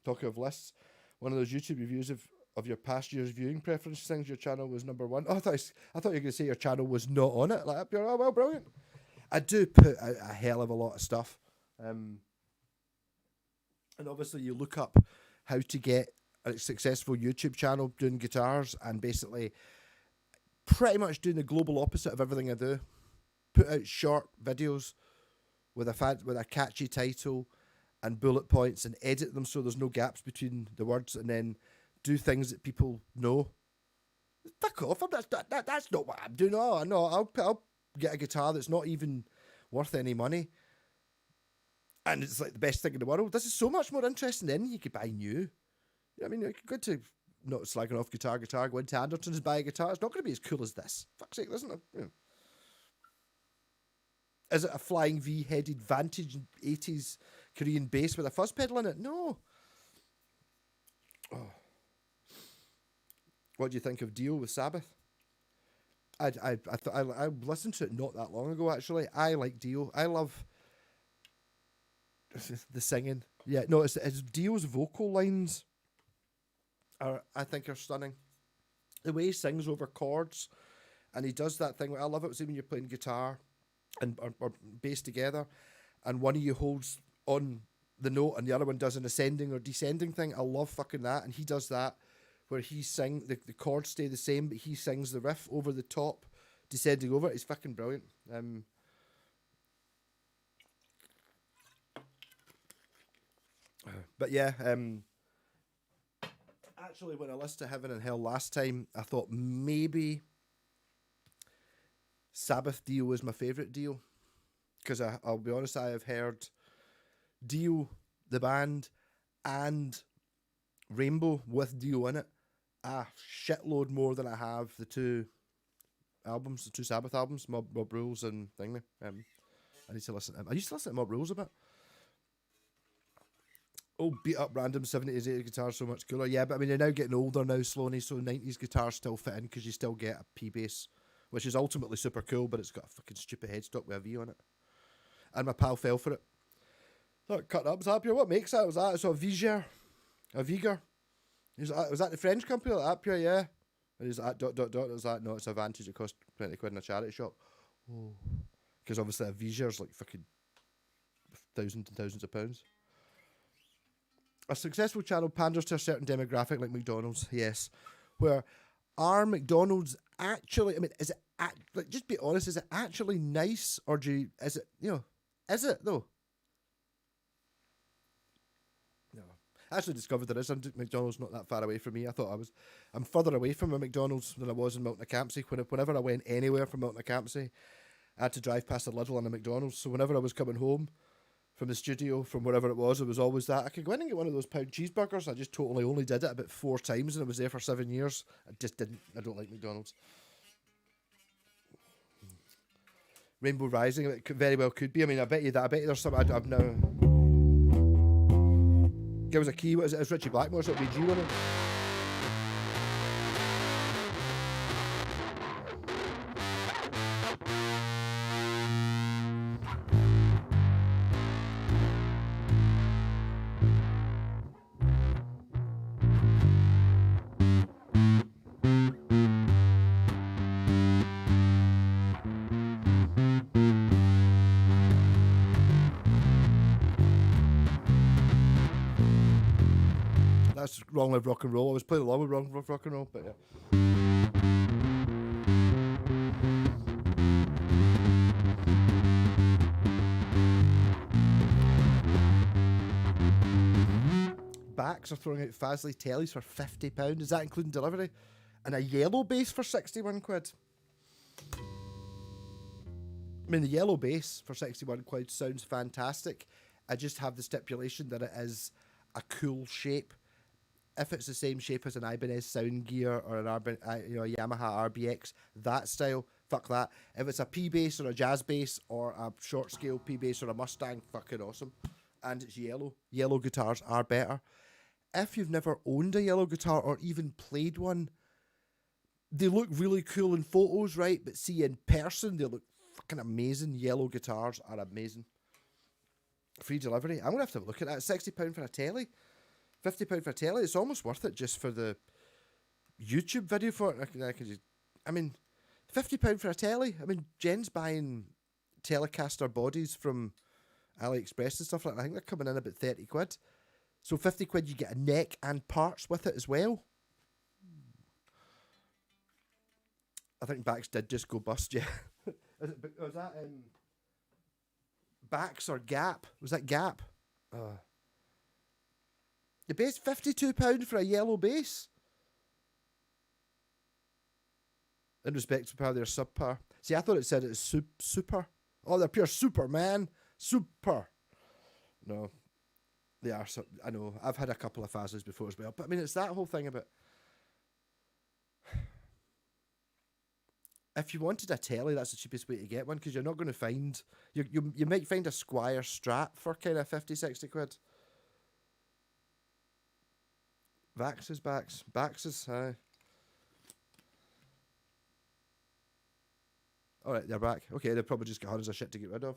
Speaker 1: Talking of lists, one of those YouTube reviews of your past year's viewing preference things, your channel was number 1. Oh, I thought you were going to say your channel was not on it. Like, oh, well, brilliant. I do put out a hell of a lot of stuff. And obviously you look up how to get a successful YouTube channel doing guitars, and basically pretty much doing the global opposite of everything I do. Put out short videos with a catchy title and bullet points, and edit them so there's no gaps between the words, and then do things that people know. Fuck off! That's not what I'm doing. Oh no, I'll get a guitar that's not even worth any money, and it's like the best thing in the world. This is so much more interesting than you could buy new. I mean, it's good to not slagging off guitar. Go into Anderton's and buy a guitar. It's not going to be as cool as this. Fuck's sake, isn't it? Is it a flying V-headed vintage 80s Korean bass with a fuzz pedal in it? No. Oh. What do you think of Dio with Sabbath? I listened to it not that long ago, actually. I like Dio. I love the singing. Yeah, no, it's Dio's vocal lines I think are stunning. The way he sings over chords, and he does that thing. I love it. See when you're playing guitar and or bass together, and one of you holds on the note and the other one does an ascending or descending thing. I love fucking that, and he does that where he the chords stay the same, but he sings the riff over the top, descending over it. It's fucking brilliant. But yeah, actually, when I listened to Heaven and Hell last time, I thought maybe Sabbath Dio was my favourite Dio. Because I'll be honest, I have heard Dio, the band, and Rainbow with Dio in it a shitload more than I have the two Sabbath albums, Mob Rules and Thingy. I need to listen to him. I used to listen to Mob Rules a bit. Oh, beat up random 70s, 80s guitars so much cooler. Yeah, but I mean, they're now getting older now, slowly, so 90s guitars still fit in because you still get a P bass, which is ultimately super cool, but it's got a fucking stupid headstock with a V on it. And my pal fell for it. Thought cut up, was Appier. What makes that? Was that? It's a Viger. A Viger. Was that the French company? Like Appier, yeah. And he's like, ... It was like, no, it's a Vantage. It cost 20 quid in a charity shop. Oh. Because obviously a Viger's like fucking thousands and thousands of pounds. A successful channel panders to a certain demographic like McDonald's, yes. Where are McDonald's actually, I mean, is it, like, just be honest, is it actually nice? Or is it, is it though? No. I actually discovered there is a McDonald's not that far away from me. I thought I'm further away from a McDonald's than I was in Milton-a-Campsie. Whenever I went anywhere from Milton-a-Campsie, I had to drive past a Lidl and a McDonald's. So whenever I was coming home from the studio, from wherever it was always that. I could go in and get one of those pound cheeseburgers. I just totally only did it about 4 times and I was there for 7 years. I don't like McDonald's. Rainbow Rising, it very well could be. I mean, I bet you there's some, I've now... Give us a key, what is it? It's Richie Blackmore, so it'll be G on it. That's Long Live Rock and Roll. I was playing along with rock and roll, but yeah. Backs are throwing out Fasley tellies for £50. Is that including delivery? And a yellow bass for 61 quid. I mean, the yellow bass for 61 quid sounds fantastic. I just have the stipulation that it is a cool shape. If it's the same shape as an Ibanez Sound Gear or a Yamaha RBX, that style, fuck that. If it's a P bass or a jazz bass or a short scale P bass or a Mustang, fucking awesome. And it's yellow. Yellow guitars are better. If you've never owned a yellow guitar or even played one, they look really cool in photos, right? But see, in person, they look fucking amazing. Yellow guitars are amazing. Free delivery. I'm going to have a look at that. £60 for a telly. £50 for a telly. It's almost worth it just for the YouTube video for it. I mean, £50 for a telly. I mean, Jen's buying Telecaster bodies from AliExpress and stuff like that. I think they're coming in about 30 quid. So 50 quid, you get a neck and parts with it as well. I think Backs did just go bust, yeah. Was that Backs or Gap? Was that Gap? The bass, £52 for a yellow bass. In respect to power, they're subpar. See, I thought it said it was super. Oh, they're pure super, man. Super. No, they are. I know. I've had a couple of Fazes before as well. But I mean, it's that whole thing about... If you wanted a telly, that's the cheapest way to get one, because you're not going to find... You might find a Squire Strat for kind of 50, 60 quid. Backs is aye. Alright, they're back. Okay, they've probably just got hundreds of shit to get rid of.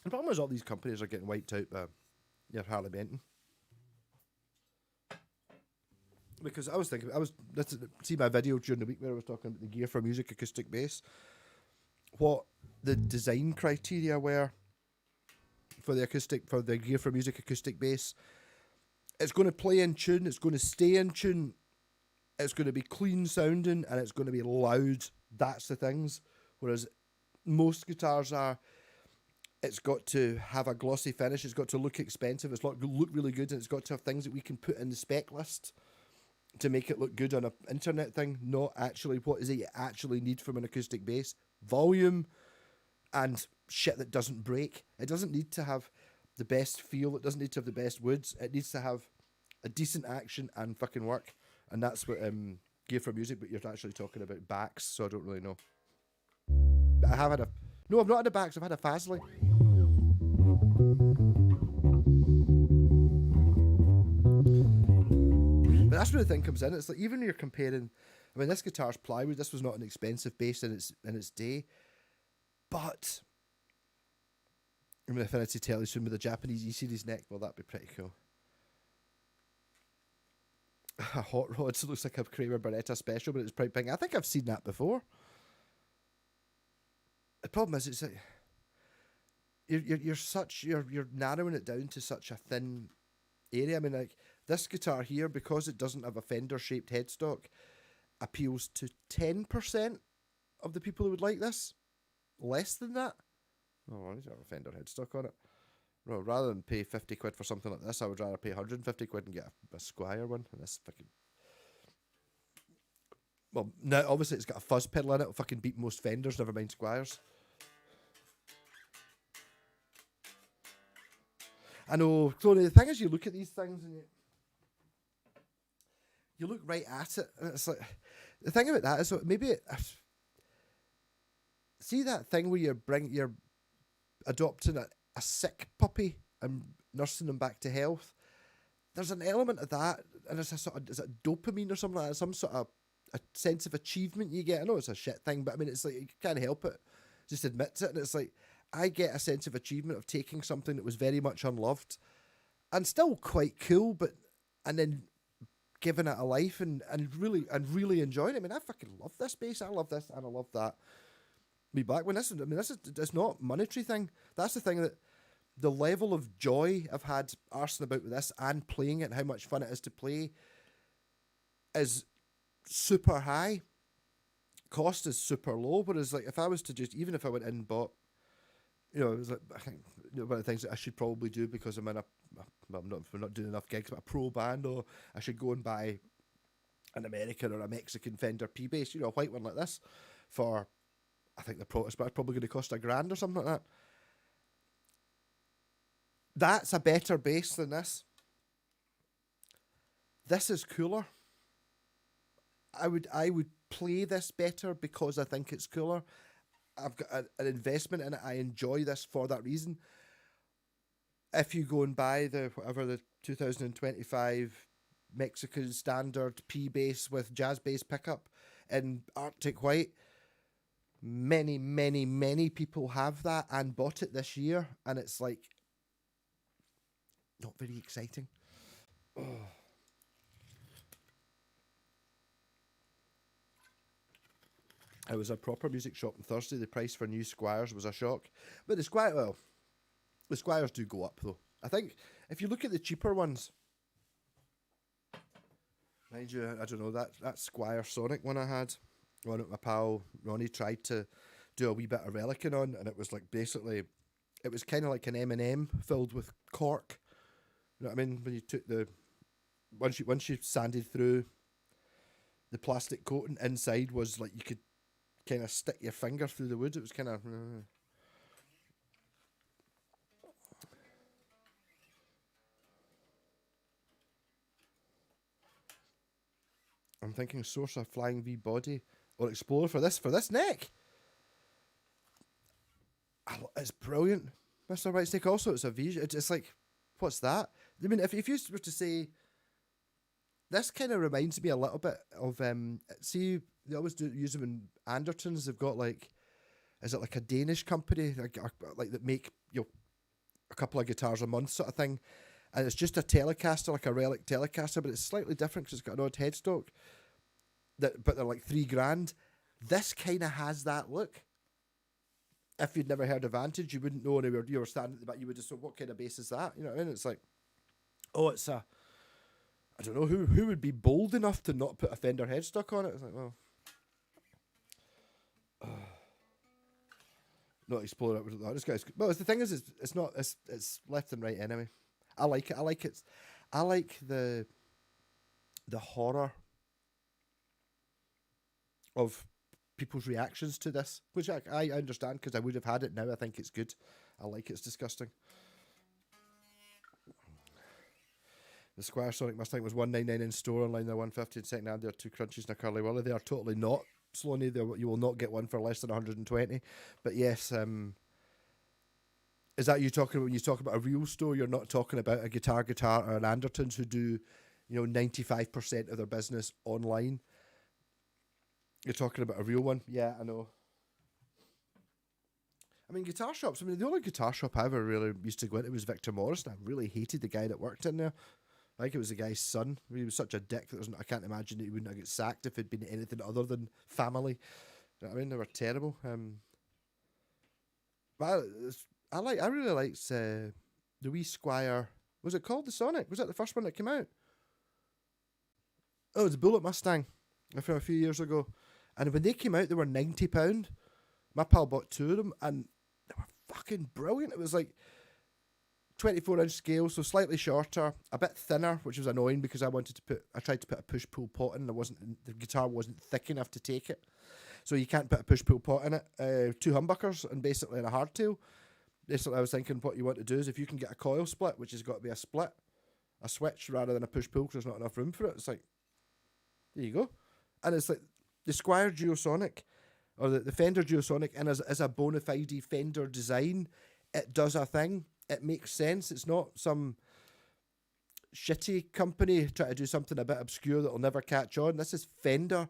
Speaker 1: The problem is all these companies are getting wiped out by your Harley Benton. because I was thinking, see my video during the week where I was talking about the Gear for Music acoustic bass, what the design criteria were for the Gear for Music acoustic bass. It's going to play in tune, it's going to stay in tune, it's going to be clean sounding, and it's going to be loud. That's the things. Whereas most guitars are, it's got to have a glossy finish, it's got to look expensive, it's got to look really good, and it's got to have things that we can put in the spec list to make it look good on an internet thing, not actually what is it you actually need from an acoustic bass. Volume and shit that doesn't break. It doesn't need to have the best feel, it doesn't need to have the best woods, it needs to have a decent action and fucking work. And that's what Gear for Music, but you're actually talking about backs, so I don't really know. But I have had no, I've not had a backs, I've had a Fasley. But that's where the thing comes in. It's like, even when you're comparing, I mean, this guitar's plywood, this was not an expensive bass in its day, but I'm going to Affinity Telly soon with a Japanese E-Series neck. Well, that'd be pretty cool. A Hot Rods looks like a Kramer Baretta special, but it's bright pink. I think I've seen that before. The problem is, it's like you're narrowing it down to such a thin area. I mean, like, this guitar here, because it doesn't have a Fender shaped headstock, appeals to 10% of the people who would like this. Less than that. Oh, I need to have a Fender headstock on it. Well, rather than pay 50 quid for something like this, I would rather pay 150 quid and get a Squire one. And this fucking... Well, now, obviously, it's got a fuzz pedal in it. It'll fucking beat most Fenders, never mind Squires. I know, Tony, the thing is, you look at these things and you look right at it, and it's like... The thing about that is, maybe see that thing where you're adopting a sick puppy and nursing them back to health? There's an element of that, and it's a sort of, is it dopamine or something like that? Some sort of a sense of achievement you get. I know it's a shit thing, but I mean, it's like, you can't help it. Just admits it, and it's like, I get a sense of achievement of taking something that was very much unloved and still quite cool, and then giving it a life and really enjoying it. I mean, I fucking love this bass. I love this and I love that. Me back when this is it's not monetary thing. That's the thing, that the level of joy I've had arsing about with this and playing it and how much fun it is to play is super high. Cost is super low. Whereas, like, if I was to just, even if I went in and bought, it was like, I think, one of the things that I should probably do, because I'm not doing enough gigs, but a pro band, or I should go and buy an American or a Mexican Fender P bass, a white one like this, for, I think it's probably going to cost $1,000 or something like that. That's a better bass than this. This is cooler. I would play this better because I think it's cooler. I've got an investment in it. I enjoy this for that reason. If you go and buy the 2025 Mexican standard P bass with jazz bass pickup in Arctic White, many people have that and bought it this year, and it's like not very exciting. Oh. I was a proper music shop on Thursday. The price for new Squires was a shock. But the Squires do go up, though. I think if you look at the cheaper ones, mind you, I don't know, that Squire Sonic one I had, one that my pal Ronnie tried to do a wee bit of relicing on, and it was like, basically, it was kind of like an M&M filled with cork. You know what I mean? When you took once you sanded through the plastic coating, inside was like, you could kind of stick your finger through the wood. It was kind of... I'm thinking Source of Flying V Body or Explorer for this neck. It's brilliant, Mr. Whitesnake. Also, it's a V. It's like, what's that? I mean, if you were to say, this kind of reminds me a little bit of see, they always use them in Andertons. They've got, like, is it like a Danish company like that make a couple of guitars a month sort of thing, and it's just a Telecaster, like a Relic Telecaster, but it's slightly different because it's got an odd headstock. But they're like $3,000. This kind of has that look. If you'd never heard of Vantage, you wouldn't know you were standing at the back. You would just say, what kind of bass is that? You know what I mean? It's like, oh, it's a, I don't know, who would be bold enough to not put a Fender headstock on it? It's like, well, not explore it with that. This guy's, well, the thing is, it's not, it's left and right anyway. I like it. I like the horror of people's reactions to this, which I understand because I would have had it now. I think it's good. I like it. It's disgusting. The Squire Sonic Mustang was $199 in store, online they're $150 in second hand. They're 2 crunchies and a curly willy. They are totally not. Sloaney, you will not get one for less than 120. But yes, is that you talking about when you talk about a real store? You're not talking about a Guitar or an Andertons who do, 95% of their business online. You're talking about a real one. Yeah, I know. I mean, guitar shops. I mean, the only guitar shop I ever really used to go into was Victor Morris, and I really hated the guy that worked in there. I think it was the guy's son. He was such a dick that I can't imagine that he wouldn't have got sacked if it'd been anything other than family. You know what I mean? They were terrible. But I really liked the wee Squire. Was it called the Sonic? Was that the first one that came out? Oh, it was the Bullet Mustang from a few years ago. And when they came out, they were £90. My pal bought 2 of them, and they were fucking brilliant. It was like 24-inch scale, so slightly shorter, a bit thinner, which was annoying because I tried to put a push-pull pot in, and the guitar wasn't thick enough to take it. So you can't put a push-pull pot in it. 2 humbuckers and basically a hardtail. Basically, I was thinking what you want to do is if you can get a coil split, which has got to be a switch rather than a push-pull because there's not enough room for it. It's like, there you go. And it's like the Squire Duosonic, or the Fender Duosonic, and as a bona fide Fender design, it does a thing. It makes sense. It's not some shitty company trying to do something a bit obscure that'll never catch on. This is Fender.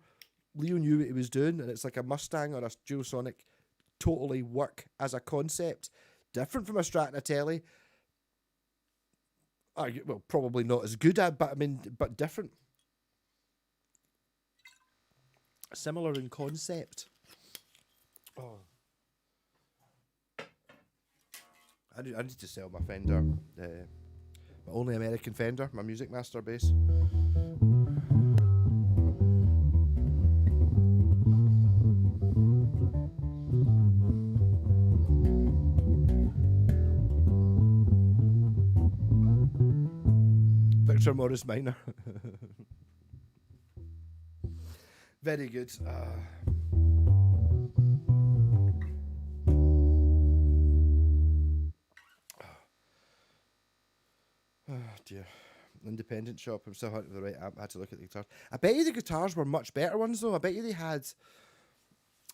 Speaker 1: Leo knew what he was doing, and it's like a Mustang or a Duosonic totally work as a concept. Different from a Strat and a Tele. Well, probably not as good at, but different. Similar in concept. Oh. I need to sell my Fender, my only American Fender, my Music Master bass. Victor Morris Minor. Very good. Oh dear. Independent shop. I'm still hunting for the right app. I had to look at the guitars. I bet you the guitars were much better ones though. I bet you they had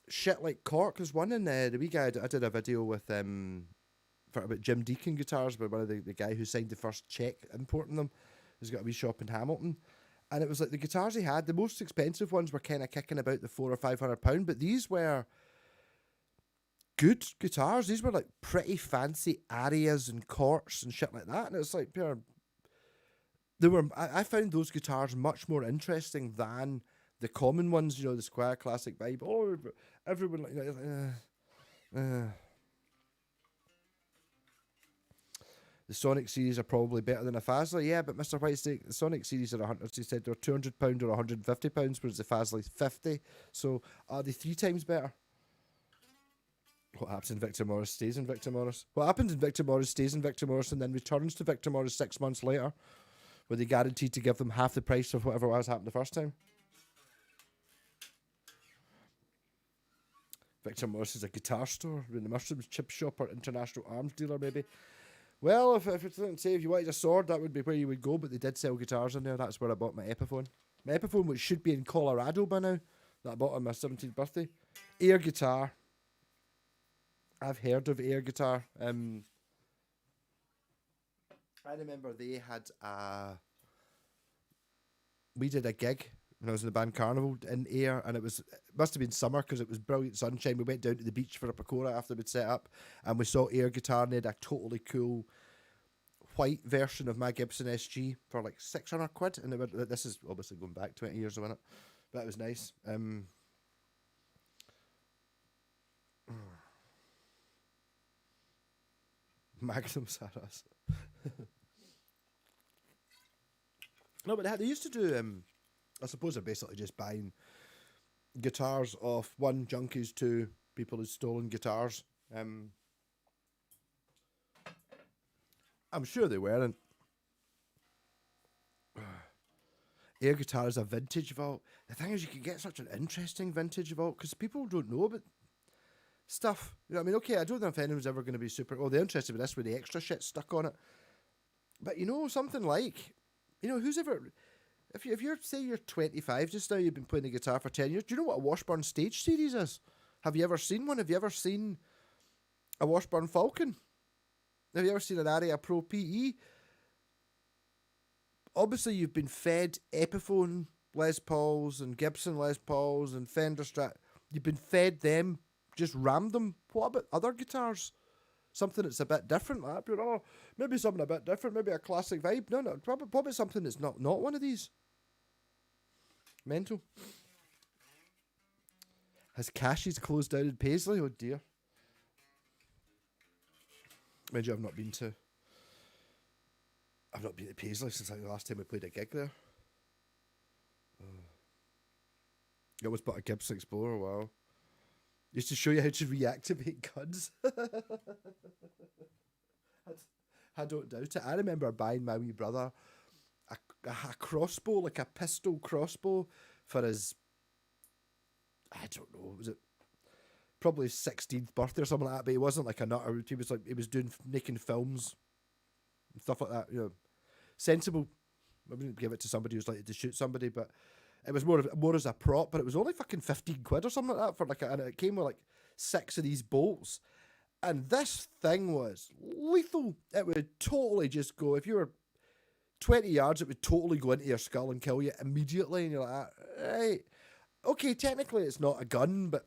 Speaker 1: shit like Cork. There's one in the wee guy. I did a video with about Jim Deacon guitars, but one of the guy who signed the first check importing them. He's got a wee shop in Hamilton. And it was like the guitars he had, the most expensive ones were kind of kicking about the £400 or £500, but these were good guitars. These were like pretty fancy Arias and Corks and shit like that. And it's like, I found those guitars much more interesting than the common ones, the Squire Classic vibe. Oh, everyone like, the Sonic series are probably better than a Fazley. Yeah, but Mr. Whitesnake, the Sonic series are 100. He said they're £200 or £150, whereas the Fazley's 50. So are they 3 times better? What happens in Victor Morris stays in Victor Morris. What happens in Victor Morris stays in Victor Morris and then returns to Victor Morris 6 months later, where they guaranteed to give them half the price of whatever was happened the first time. Victor Morris is a guitar store, in the Mushrooms chip shop or international arms dealer maybe. Well, if it didn't say if you wanted a sword, that would be where you would go, but they did sell guitars in there. That's where I bought my Epiphone. My Epiphone, which should be in Colorado by now, that I bought on my 17th birthday. Air guitar. I've heard of air guitar. I remember they had we did a gig when I was in the band Carnival in Ayr, and it must have been summer because it was brilliant sunshine. We went down to the beach for a pakora after we'd set up, and we saw air guitar, and they had a totally cool white version of my Gibson SG for like 600 quid, and this is obviously going back 20 years a minute, but it was nice. Magnum Saras. No, but they used to do. I suppose they're basically just buying guitars off one junkies, two people who'd stolen guitars. I'm sure they weren't. Air guitar is a vintage vault. The thing is, you can get such an interesting vintage vault because people don't know about stuff. You know what I mean? Okay, I don't know if anyone's ever going to be super. Oh, they're interested with this with the extra shit stuck on it. But you know, something like, you know, who's ever. If you're say you're 25 just now, you've been playing the guitar for 10 years. Do you know what a Washburn Stage Series is? Have you ever seen one? Have you ever seen a Washburn Falcon? Have you ever seen an Aria Pro PE? Obviously, you've been fed Epiphone Les Pauls and Gibson Les Pauls and Fender Strat. You've been fed them, just rammed them. What about other guitars? Something that's a bit different. Like that. Oh, maybe something a bit different. Maybe a classic vibe. No. Probably something that's not one of these. Mental. Has Cashie's closed down in Paisley? Oh dear. Mind you, I've not been to Paisley since like the last time we played a gig there. It was but a Gibson Explorer, wow. Used to show you how to reactivate guns. I don't doubt it. I remember buying my wee brother a crossbow, like a pistol crossbow, for his, I don't know, was it probably his 16th birthday or something like that, but he wasn't like a nutter. He was making films and stuff like that, you know. Sensible. I wouldn't give it to somebody who's like to shoot somebody, but it was more as a prop, but it was only fucking 15 quid or something like that for and it came with like 6 of these bolts. And this thing was lethal. It would totally just go, if you were 20 yards, it would totally go into your skull and kill you immediately. And you're like, right. Okay, technically it's not a gun, but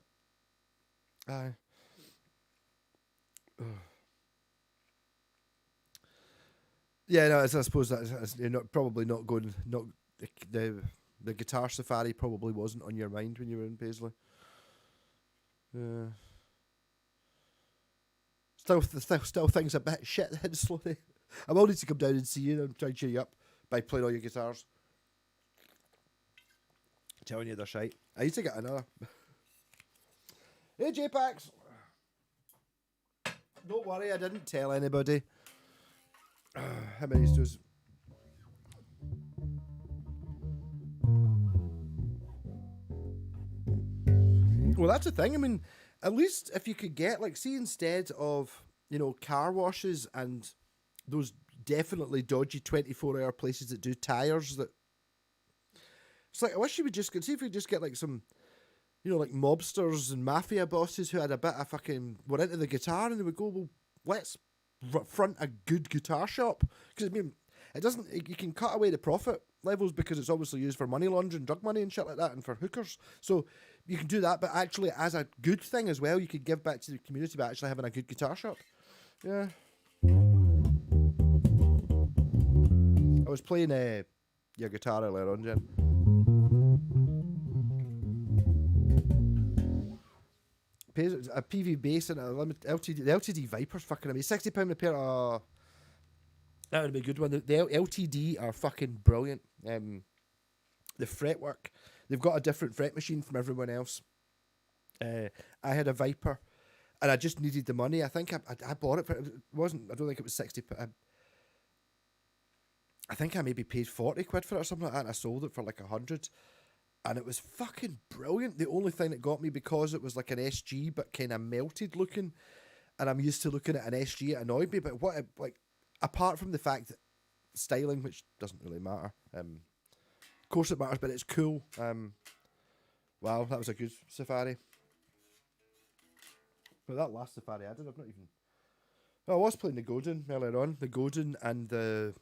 Speaker 1: yeah, no, I suppose that's you're probably not going. Not the guitar safari probably wasn't on your mind when you were in Paisley. Still things a bit shit then slowly. I will need to come down and see you and try and cheer you up by playing all your guitars. Telling you they're shite. I need to get another. Hey J-Pax! Don't worry, I didn't tell anybody. How many is Well, that's the thing. I mean, at least if you could get, like, see, instead of, you know, car washes and those definitely dodgy 24-hour places that do tyres, that it's like, I wish you would just see if we just get like some, you know, like mobsters and mafia bosses who had a bit of fucking, were into the guitar, and they would go, well, let's front a good guitar shop. Because I mean, it doesn't, you can cut away the profit levels because it's obviously used for money laundering, drug money and shit like that, and for hookers. So you can do that, but actually as a good thing as well, you could give back to the community by actually having a good guitar shop. Yeah. I was playing your guitar earlier on, Jen. A PV bass and a LTD. The LTD Viper's fucking amazing. £60 a pair. Oh, that would be a good one. The LTD are fucking brilliant. The fretwork, they've got a different fret machine from everyone else. I had a Viper, and I just needed the money. I think I bought it for, it wasn't. I don't think it was 60. I think I maybe paid 40 quid for it or something like that, and I sold it for like 100. And it was fucking brilliant. The only thing that got me, because it was like an SG but kind of melted looking, and I'm used to looking at an SG, it annoyed me. But like, apart from the fact that styling, which doesn't really matter, of course it matters, but it's cool. Wow, that was a good safari. But that last safari I did, I've not even. Oh, I was playing the Godin earlier on, the Godin and the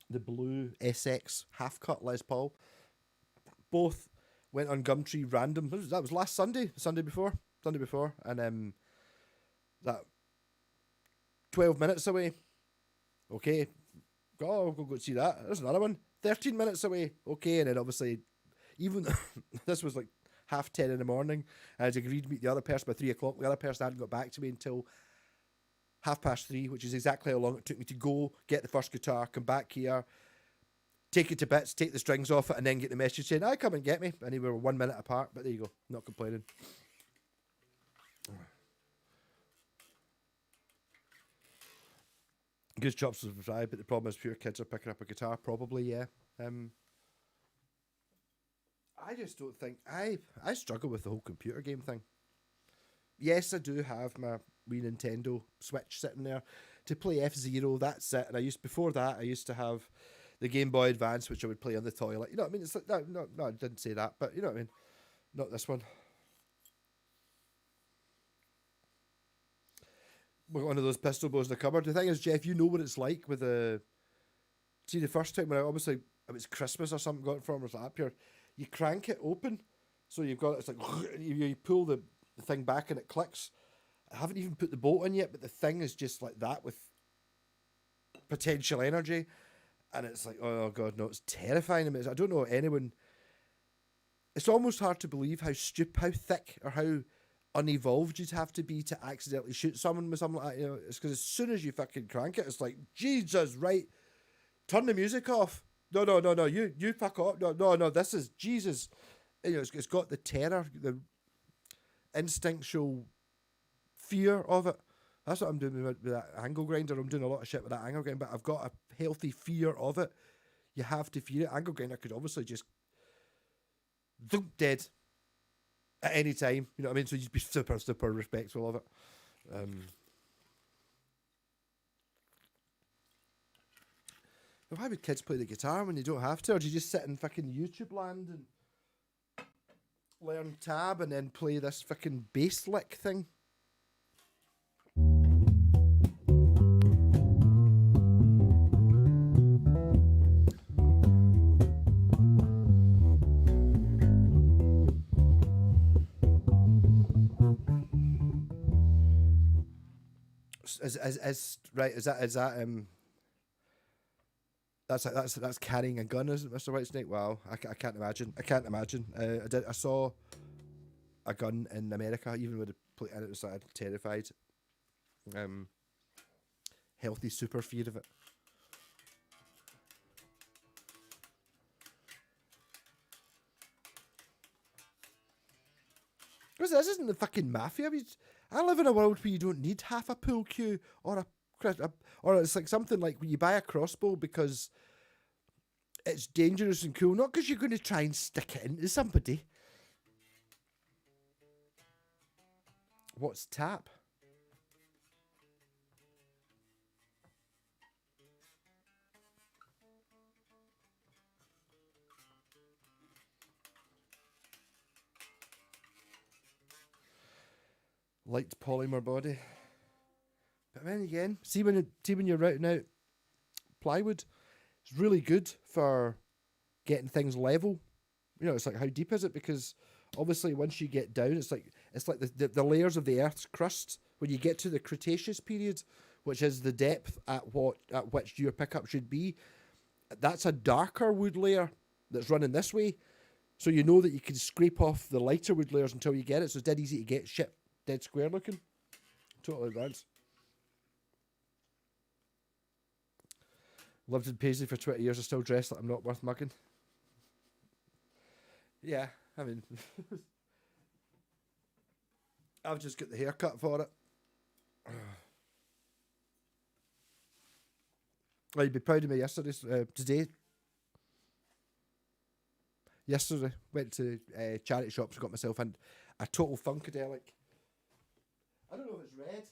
Speaker 1: blue SX half cut Les Paul. Both went on Gumtree random. That was last Sunday, Sunday before, and that 12 minutes away. Okay, Oh, I'll go see that. There's another one. 13 minutes away. Okay, and then obviously, even this was like 10:30 in the morning. I had agreed to meet the other person by 3 o'clock. The other person hadn't got back to me until 3:30, which is exactly how long it took me to go, get the first guitar, come back here, take it to bits, take the strings off it, and then get the message saying, "I come and get me." And we were 1 minute apart, but there you go. Not complaining. Good chops was right, but the problem is fewer kids are picking up a guitar. Probably, yeah. I just don't think I struggle with the whole computer game thing. Yes, I do have my Wii Nintendo Switch sitting there to play F-Zero. That's it. And before that I used to have the Game Boy Advance, which I would play on the toilet. You know what I mean? It's like no, I didn't say that, but you know what I mean. Not this one. We've got one of those pistol bows in the cupboard. The thing is, Jeff, you know what it's like with the. See, the first time when obviously it was Christmas or something, got it from us up here. You crank it open, so you've got it's like you pull the thing back and it clicks. I haven't even put the bolt in yet, but the thing is just like that with potential energy, and it's like, oh god, no, it's terrifying. I mean, I don't know anyone. It's almost hard to believe how thick or how unevolved you'd have to be to accidentally shoot someone with something like that. You know, it's because as soon as you fucking crank it, it's like, Jesus, right? Turn the music off. No, you fuck off. No, this is Jesus. You know, it's got the terror, the instinctual fear of it. That's what I'm doing with that angle grinder. I'm doing a lot of shit with that angle grinder, but I've got a healthy fear of it. You have to fear it. Angle grinder could obviously just dead at any time. You know what I mean? So you'd be super, super respectful of it. But why would kids play the guitar when they don't have to? Or do you just sit in fucking YouTube land and learn tab and then play this fucking bass lick thing? Is that that's carrying a gun, isn't it, Mr. Whitesnake? Wow, I can't imagine. I saw a gun in America, even with and it was like terrified. Healthy super fear of it. This isn't the fucking mafia. I live in a world where you don't need half a pool cue or or it's like something like when you buy a crossbow because it's dangerous and cool, not because you're going to try and stick it into somebody. What's tap? Light polymer body. But then again, see when you're routing out plywood, it's really good for getting things level. You know, it's like how deep is it? Because obviously once you get down, it's like the layers of the Earth's crust. When you get to the Cretaceous period, which is the depth at which your pickup should be, that's a darker wood layer that's running this way. So you know that you can scrape off the lighter wood layers until you get it. So it's dead easy to get shit dead square looking. Totally advanced. Lived in Paisley for 20 years. I still dress like I'm not worth mugging. Yeah, I mean, I've just got the haircut for it. Well, you'd be proud of me today. Yesterday, went to charity shops and got myself in a total Funkadelic. I don't know if it's red.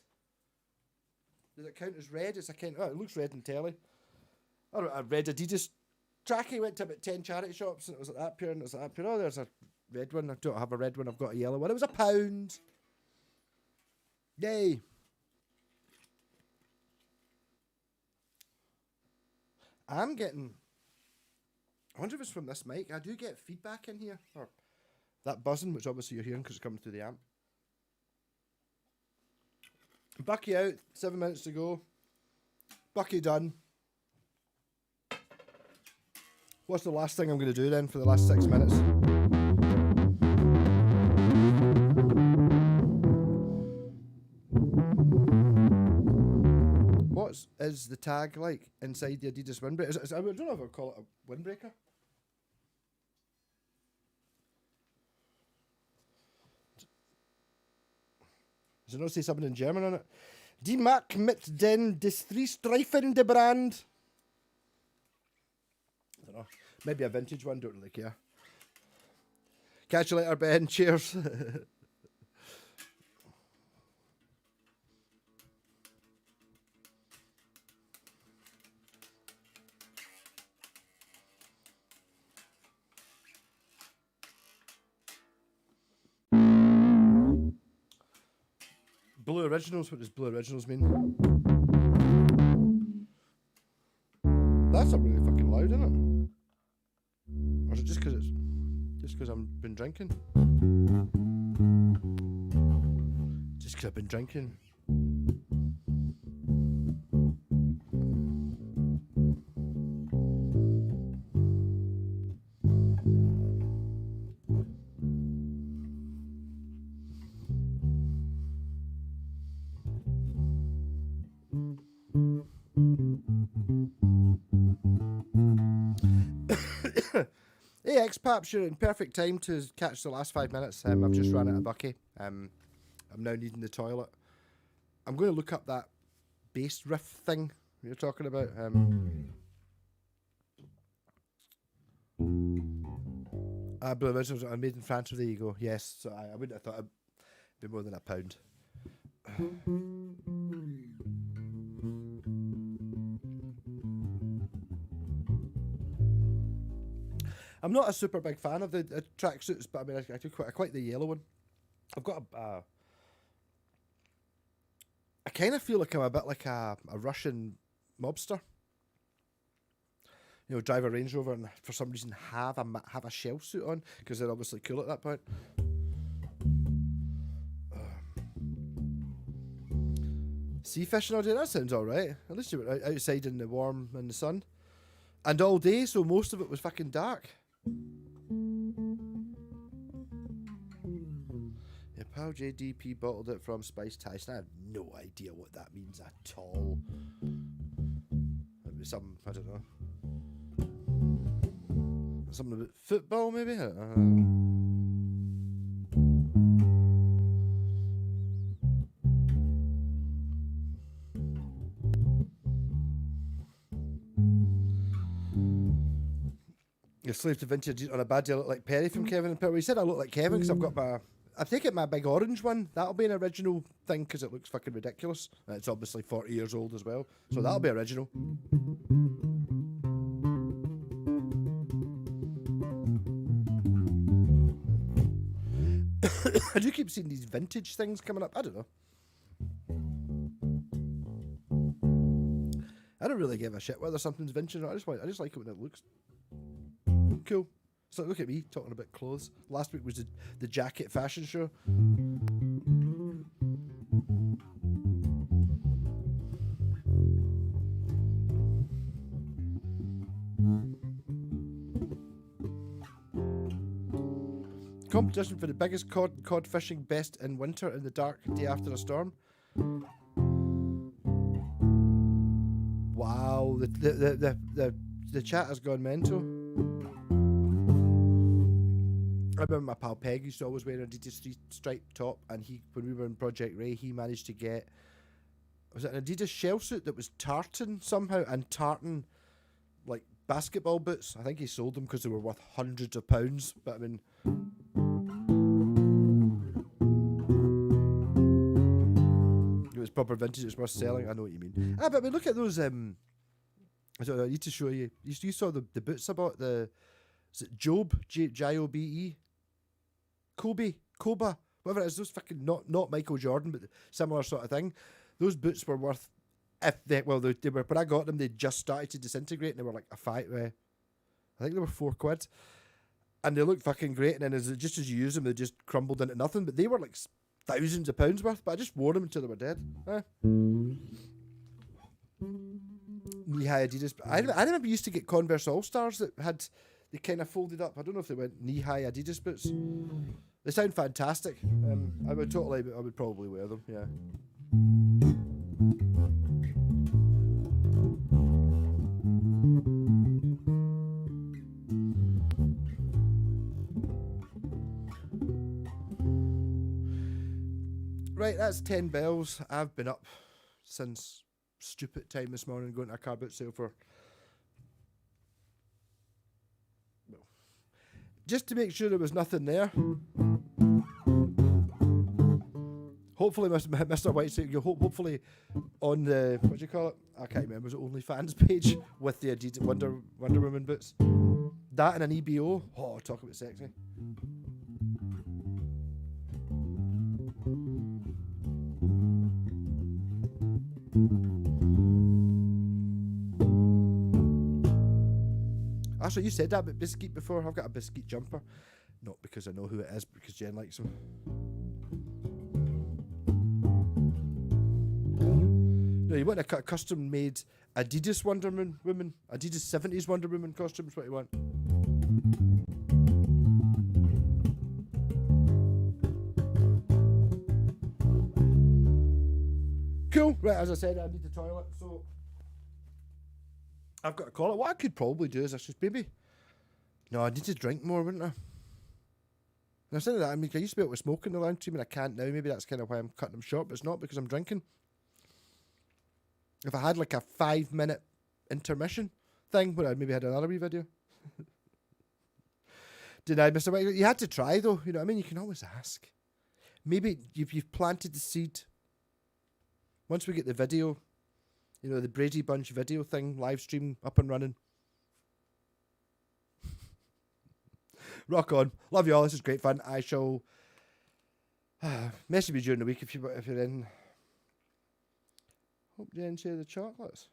Speaker 1: Does it count as red? It's a kind. Oh, it looks red in telly. I don't know, a red Adidas trackie. Went to about 10 charity shops and it was like that pair and it was like that pair. Oh, there's a red one. I don't have a red one. I've got a yellow one. It was £1. Yay. I'm getting. I wonder if it's from this mic. I do get feedback in here. Or that buzzing, which obviously you're hearing because it's coming through the amp. Bucky out. 7 minutes to go. Bucky done. What's the last thing I'm going to do then for the last 6 minutes? What is the tag like inside the Adidas windbreaker? I don't know if I'd call it a windbreaker. Does it not say something in German on it? Die Mark mit den Streifen de Brand. I don't know. Maybe a vintage one, don't really care. Catch you later, Ben. Cheers. Blue Originals, what does Blue Originals mean? That's not really fucking loud, isn't it? Or is it just because I've been drinking? Just because I've been drinking. Hey, X-Paps, you're in perfect time to catch the last 5 minutes. I've just run out of Bucky. I'm now needing the toilet. I'm going to look up that bass riff thing you're talking about. Blue Originals are made in France. There you go. Yes, so I wouldn't have thought it'd be more than £1. I'm not a super big fan of the tracksuits, but I mean, I quite the yellow one. I've got I kind of feel like I'm a bit like a Russian mobster. You know, drive a Range Rover and for some reason have a shell suit on because they're obviously cool at that point. Sea fishing all day, that sounds alright. At least you were outside in the warm and the sun. And all day, so most of it was fucking dark. Yeah, pal JDP bottled it from Spice Tyson. I have no idea what that means at all. Maybe some, I don't know. Something about football, maybe? I don't know. You're slave to vintage on a bad day. I look like Perry from Kevin and Perry. He said I look like Kevin because I've got I take it my big orange one. That'll be an original thing because it looks fucking ridiculous. And it's obviously 40 years old as well. So that'll be original. I do keep seeing these vintage things coming up. I don't know. I don't really give a shit whether something's vintage or not. I just like it when it looks cool. So look at me talking about clothes. Last week was the jacket fashion show. Competition for the biggest cod fishing best in winter in the dark day after a storm. Wow, the chat has gone mental. I remember my pal Peg used to always wear an Adidas striped top, and when we were in Project Ray, he managed to get, was it an Adidas shell suit that was tartan somehow, and tartan like basketball boots. I think he sold them because they were worth hundreds of pounds. But I mean, it was proper vintage. It was worth selling. I know what you mean. But I mean, look at those. I don't know, I need to show you. You saw the boots I bought. Is it Jobe? Jobe? Koba, whatever it is. Those fucking not Michael Jordan, but similar sort of thing. Those boots were worth, they were, when I got them, they just started to disintegrate, and they were like I think they were £4, and they looked fucking great. And then just as you use them, they just crumbled into nothing. But they were like thousands of pounds worth. But I just wore them until they were dead. knee-high Adidas. But I remember you used to get Converse All-Stars that had, they kind of folded up. I don't know if they went knee-high Adidas boots. They sound fantastic. I would probably wear them, yeah. Right, that's 10 bells. I've been up since stupid time this morning going to a car boot sale for, well, just to make sure there was nothing there. Hopefully, Mr. Whiteside, hopefully on the, what do you call it? I can't remember, was it OnlyFans page with the Adidas Wonder Woman boots? That and an EBO. Oh, talk about sexy. Actually, you said that about Biscuit before. I've got a Biscuit jumper. Not because I know who it is, because Jen likes him. No, you want a custom-made Adidas Wonder Woman, Adidas 70s Wonder Woman costume is what you want. Cool. Right, as I said, I need the toilet, so I've got to call it. What I could probably do is I should maybe... No, I need to drink more, wouldn't I? And I said that, I mean, I used to be able to smoke in the lounge team and I can't now. Maybe that's kind of why I'm cutting them short, but it's not because I'm drinking. If I had like a 5-minute intermission thing where I maybe had another wee video. Denied, Mr. White. You had to try though, you know what I mean? You can always ask. Maybe you've planted the seed. Once we get the video, you know, the Brady Bunch video thing, live stream up and running. Rock on. Love you all. This is great fun. I shall message me during the week if you're in. Hope you enjoy the chocolates.